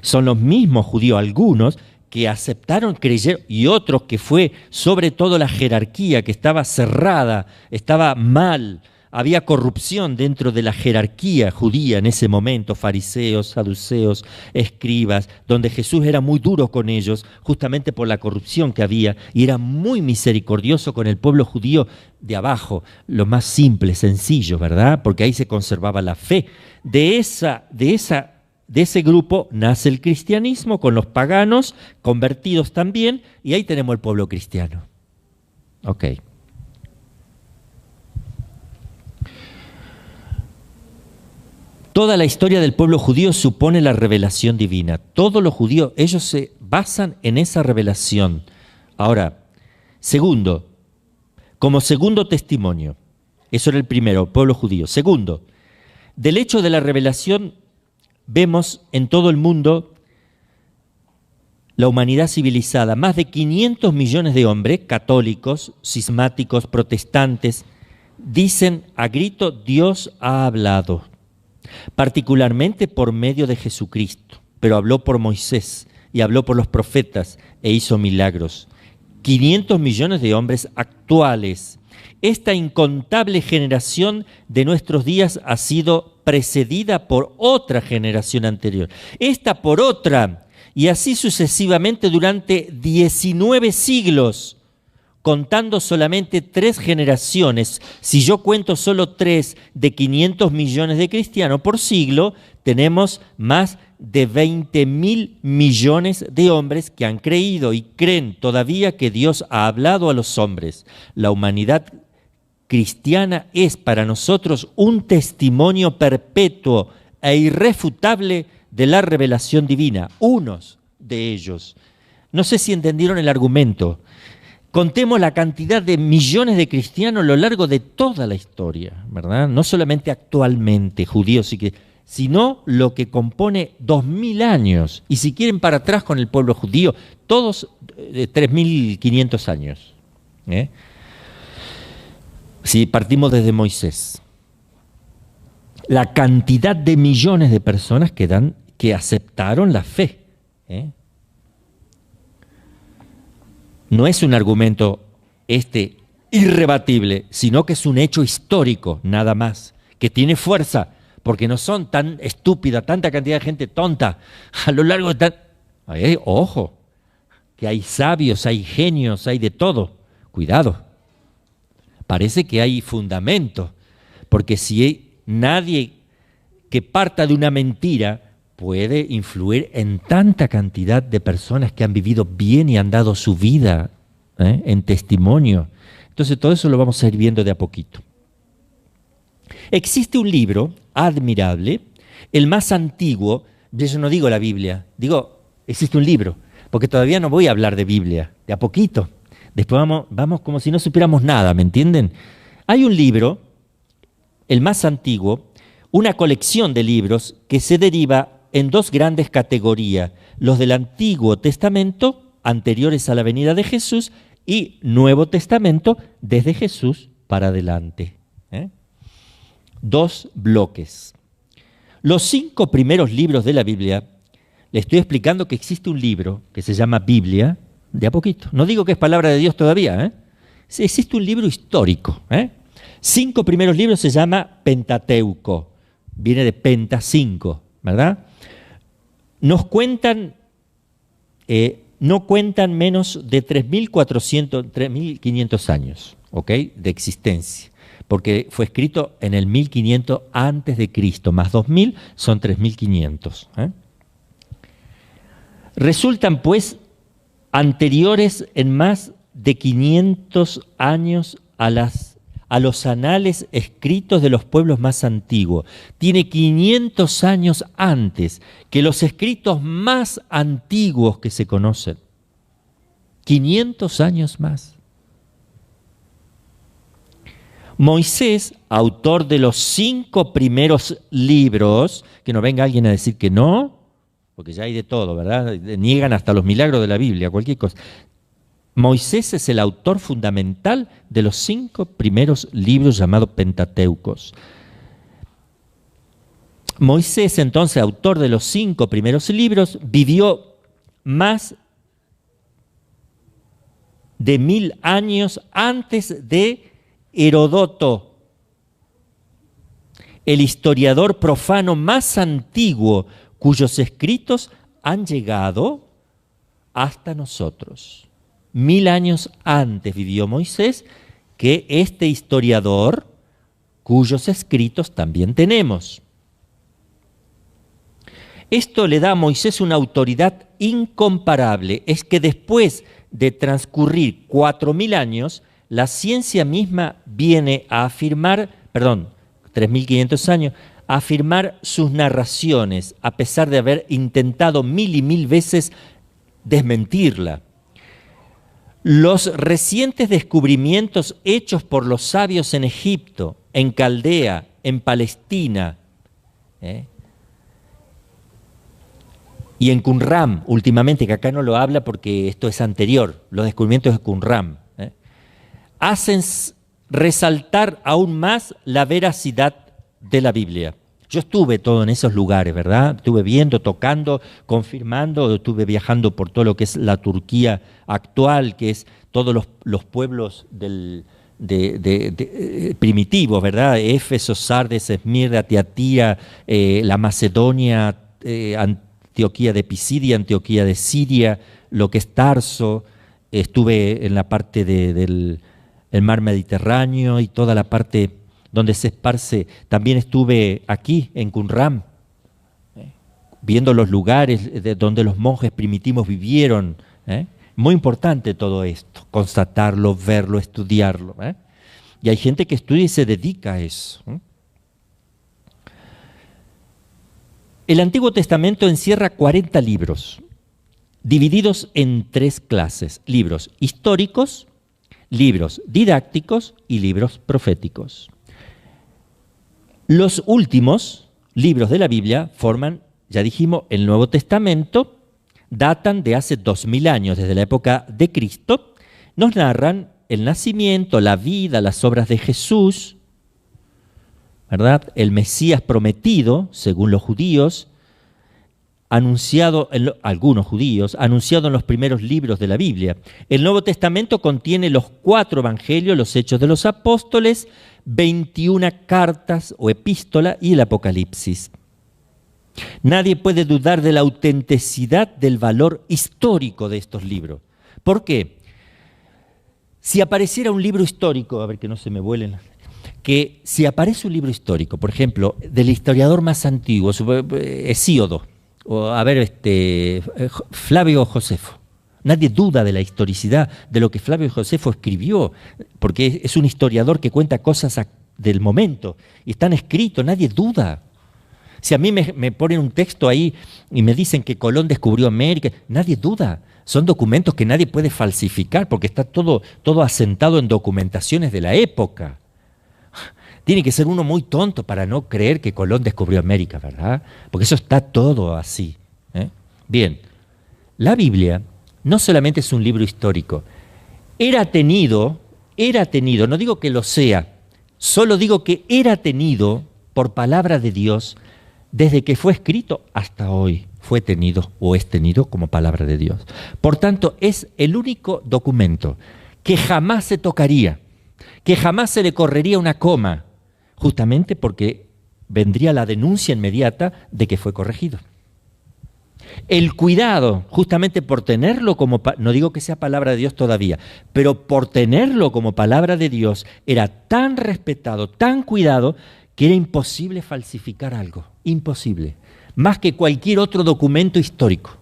Son los mismos judíos, algunos que aceptaron, creyeron, y otros que fue sobre todo la jerarquía que estaba cerrada, estaba mal había corrupción dentro de la jerarquía judía en ese momento, fariseos, saduceos, escribas, donde Jesús era muy duro con ellos, justamente por la corrupción que había, y era muy misericordioso con el pueblo judío de abajo, lo más simple, sencillo, ¿verdad? Porque ahí se conservaba la fe. De ese grupo nace el cristianismo, con los paganos, convertidos también, y ahí tenemos el pueblo cristiano. Ok. Toda la historia del pueblo judío supone la revelación divina. Todos los judíos, ellos se basan en esa revelación. Ahora, segundo, como segundo testimonio, eso era el primero, pueblo judío. Segundo, del hecho de la revelación vemos en todo el mundo la humanidad civilizada, más de 500 millones de hombres, católicos, cismáticos, protestantes, dicen a grito: Dios ha hablado. Particularmente por medio de Jesucristo, pero habló por Moisés y habló por los profetas e hizo milagros. 500 millones de hombres actuales. Esta incontable generación de nuestros días ha sido precedida por otra generación anterior, esta por otra, y así sucesivamente durante 19 siglos. Contando solamente 3 generaciones, si yo cuento solo 3 de 500 millones de cristianos por siglo, tenemos más de 20.000 millones de hombres que han creído y creen todavía que Dios ha hablado a los hombres. La humanidad cristiana es para nosotros un testimonio perpetuo e irrefutable de la revelación divina, unos de ellos. No sé si entendieron el argumento. Contemos la cantidad de millones de cristianos a lo largo de toda la historia, ¿verdad? No solamente actualmente judíos, sino lo que compone 2000 años. Y si quieren para atrás con el pueblo judío, todos 3500 años. Si partimos desde Moisés. La cantidad de millones de personas que aceptaron la fe. No es un argumento irrebatible, sino que es un hecho histórico, nada más, que tiene fuerza, porque no son tan estúpida, tanta cantidad de gente tonta a lo largo de ojo, que hay sabios, hay genios, hay de todo. Cuidado. Parece que hay fundamento, porque si nadie que parta de una mentira puede influir en tanta cantidad de personas que han vivido bien y han dado su vida en testimonio. Entonces todo eso lo vamos a ir viendo de a poquito. Existe un libro admirable, el más antiguo. Yo no digo la Biblia, digo existe un libro, porque todavía no voy a hablar de Biblia, de a poquito. Después vamos como si no supiéramos nada, ¿me entienden? Hay un libro, el más antiguo, una colección de libros que se deriva en 2 grandes categorías, los del Antiguo Testamento, anteriores a la venida de Jesús, y Nuevo Testamento, desde Jesús para adelante. 2 bloques. Los 5 primeros libros de la Biblia, le estoy explicando que existe un libro que se llama Biblia, de a poquito. No digo que es palabra de Dios todavía, existe un libro histórico. 5 primeros libros se llama Pentateuco, viene de Penta, 5, ¿verdad? Nos cuentan, no cuentan menos de 3.400, 3.500 años, ¿ok?, de existencia, porque fue escrito en el 1500 antes de Cristo, más 2.000 son 3.500. Resultan, pues, anteriores en más de 500 años a los anales escritos de los pueblos más antiguos. Tiene 500 años antes que los escritos más antiguos que se conocen. 500 años más. Moisés, autor de los 5 primeros libros, que no venga alguien a decir que no, porque ya hay de todo, ¿verdad? Niegan hasta los milagros de la Biblia, cualquier cosa. Moisés es el autor fundamental de los 5 primeros libros llamados Pentateucos. Moisés, entonces, autor de los 5 primeros libros, vivió más de 1000 años antes de Heródoto, el historiador profano más antiguo cuyos escritos han llegado hasta nosotros. 1000 años antes vivió Moisés que este historiador cuyos escritos también tenemos. Esto le da a Moisés una autoridad incomparable. Es que después de transcurrir 4000 años, la ciencia misma viene a afirmar, 3500 años, a afirmar sus narraciones, a pesar de haber intentado 1000 y 1000 veces desmentirla. Los recientes descubrimientos hechos por los sabios en Egipto, en Caldea, en Palestina, y en Qumran, últimamente, que acá no lo habla porque esto es anterior, los descubrimientos de Qumran, hacen resaltar aún más la veracidad de la Biblia. Yo estuve todo en esos lugares, ¿verdad? Estuve viendo, tocando, confirmando, estuve viajando por todo lo que es la Turquía actual, que es todos los pueblos primitivos, ¿verdad? Éfeso, Sardes, Esmirna, Tiatira, la Macedonia, Antioquía de Pisidia, Antioquía de Siria, lo que es Tarso. Estuve en la parte del mar Mediterráneo y toda la parte donde se esparce. También estuve aquí en Qumran, viendo los lugares donde los monjes primitivos vivieron. Muy importante todo esto, constatarlo, verlo, estudiarlo. Y hay gente que estudia y se dedica a eso. El Antiguo Testamento encierra 40 libros, divididos en 3 clases: libros históricos, libros didácticos y libros proféticos. Los últimos libros de la Biblia forman, ya dijimos, el Nuevo Testamento, datan de hace 2000 años, desde la época de Cristo, nos narran el nacimiento, la vida, las obras de Jesús, ¿verdad? El Mesías prometido, según los judíos, anunciado algunos judíos, anunciado en los primeros libros de la Biblia. El Nuevo Testamento contiene los 4 evangelios, los Hechos de los Apóstoles, 21 cartas o epístolas y el Apocalipsis. Nadie puede dudar de la autenticidad del valor histórico de estos libros. ¿Por qué? Si apareciera un libro histórico, a ver que no se me vuelen, que si aparece un libro histórico, por ejemplo, del historiador más antiguo, Hesíodo, o Flavio Josefo, nadie duda de la historicidad de lo que Flavio Josefo escribió, porque es un historiador que cuenta cosas del momento, y están escritos, nadie duda. Si a mí me ponen un texto ahí y me dicen que Colón descubrió América, nadie duda. Son documentos que nadie puede falsificar porque está todo asentado en documentaciones de la época. Tiene que ser uno muy tonto para no creer que Colón descubrió América, ¿verdad? Porque eso está todo así. Bien, la Biblia no solamente es un libro histórico. Era tenido, no digo que lo sea, solo digo que era tenido por palabra de Dios desde que fue escrito hasta hoy. Fue tenido o es tenido como palabra de Dios. Por tanto, es el único documento que jamás se tocaría, que jamás se le correría una coma, justamente porque vendría la denuncia inmediata de que fue corregido. El cuidado, justamente por tenerlo como, no digo que sea palabra de Dios todavía, pero por tenerlo como palabra de Dios, era tan respetado, tan cuidado, que era imposible falsificar algo, imposible, más que cualquier otro documento histórico.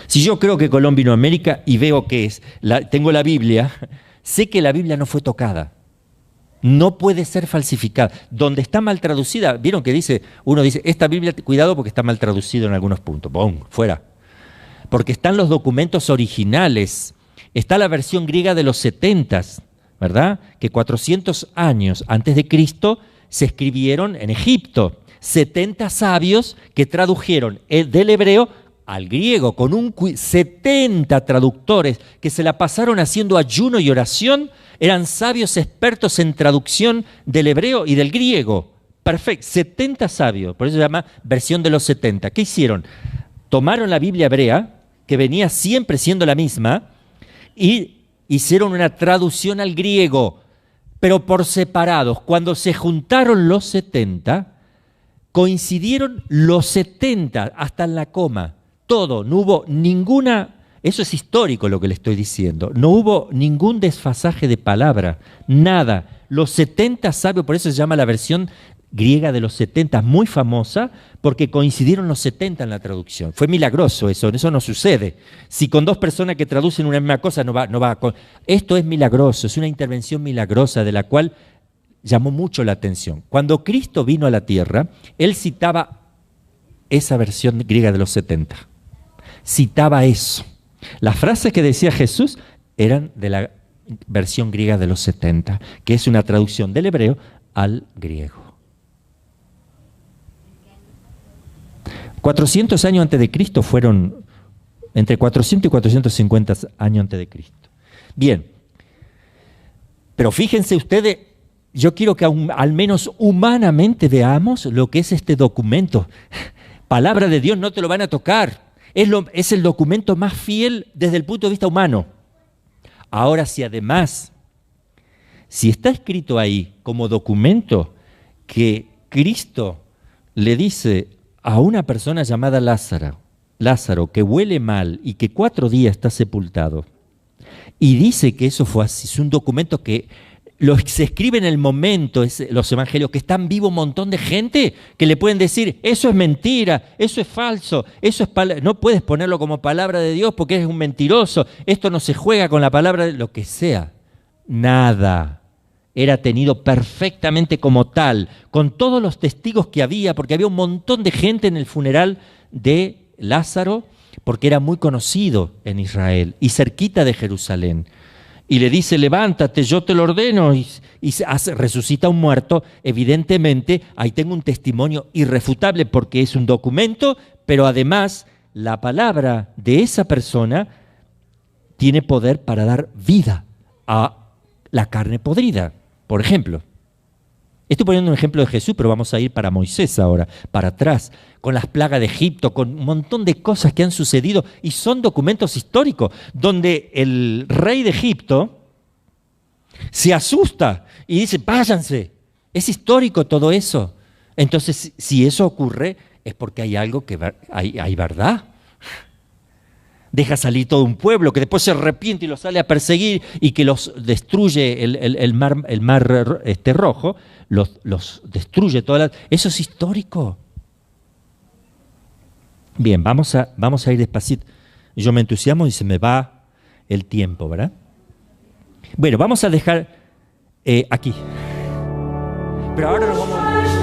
Si yo creo que Colón vino a América y veo que tengo la Biblia, sé que la Biblia no fue tocada. No puede ser falsificada. Donde está mal traducida, vieron que uno dice, esta Biblia, cuidado porque está mal traducido en algunos puntos. ¡Bum! Fuera. Porque están los documentos originales. Está la versión griega de los 70, ¿verdad? Que 400 años antes de Cristo se escribieron en Egipto. 70 sabios que tradujeron del hebreo al griego, con 70 traductores que se la pasaron haciendo ayuno y oración. Eran sabios expertos en traducción del hebreo y del griego. Perfecto, 70 sabios, por eso se llama versión de los 70. ¿Qué hicieron? Tomaron la Biblia hebrea, que venía siempre siendo la misma, y hicieron una traducción al griego, pero por separados. Cuando se juntaron los 70, coincidieron los 70, hasta en la coma, todo, no hubo ninguna, eso es histórico lo que le estoy diciendo, no hubo ningún desfasaje de palabra, nada. Los 70 sabios, por eso se llama la versión griega de los 70, muy famosa, porque coincidieron los 70 en la traducción. Fue milagroso eso no sucede. Si con dos personas que traducen una misma cosa esto es milagroso, es una intervención milagrosa de la cual llamó mucho la atención. Cuando Cristo vino a la tierra, él citaba esa versión griega de los 70. Citaba eso. Las frases que decía Jesús eran de la versión griega de los 70, que es una traducción del hebreo al griego. 400 años antes de Cristo fueron entre 400 y 450 años antes de Cristo. Bien, pero fíjense ustedes, yo quiero que al menos humanamente veamos lo que es este documento. Palabra de Dios no te lo van a tocar. Es el documento más fiel desde el punto de vista humano. Ahora, si además, si está escrito ahí como documento que Cristo le dice a una persona llamada Lázaro, que huele mal y que 4 días está sepultado, y dice que eso fue así, es un documento que se escribe en el momento, los evangelios, que están vivos un montón de gente que le pueden decir, eso es mentira, eso es falso, no puedes ponerlo como palabra de Dios porque eres un mentiroso, esto no se juega con la palabra de lo que sea. Nada. Era tenido perfectamente como tal, con todos los testigos que había, porque había un montón de gente en el funeral de Lázaro, porque era muy conocido en Israel y cerquita de Jerusalén. Y le dice, levántate, yo te lo ordeno, y resucita un muerto. Evidentemente, ahí tengo un testimonio irrefutable porque es un documento, pero además la palabra de esa persona tiene poder para dar vida a la carne podrida. Por ejemplo, estoy poniendo un ejemplo de Jesús, pero vamos a ir para Moisés ahora, para atrás, con las plagas de Egipto, con un montón de cosas que han sucedido y son documentos históricos, donde el rey de Egipto se asusta y dice, váyanse. Es histórico todo eso. Entonces, si eso ocurre, es porque hay algo que hay verdad. Deja salir todo un pueblo que después se arrepiente y los sale a perseguir y que los destruye el mar rojo, los destruye todas. Eso es histórico. Bien, vamos a ir despacito. Yo me entusiasmo y se me va el tiempo, ¿verdad? Bueno, vamos a dejar aquí. Pero ahora nos vamos a...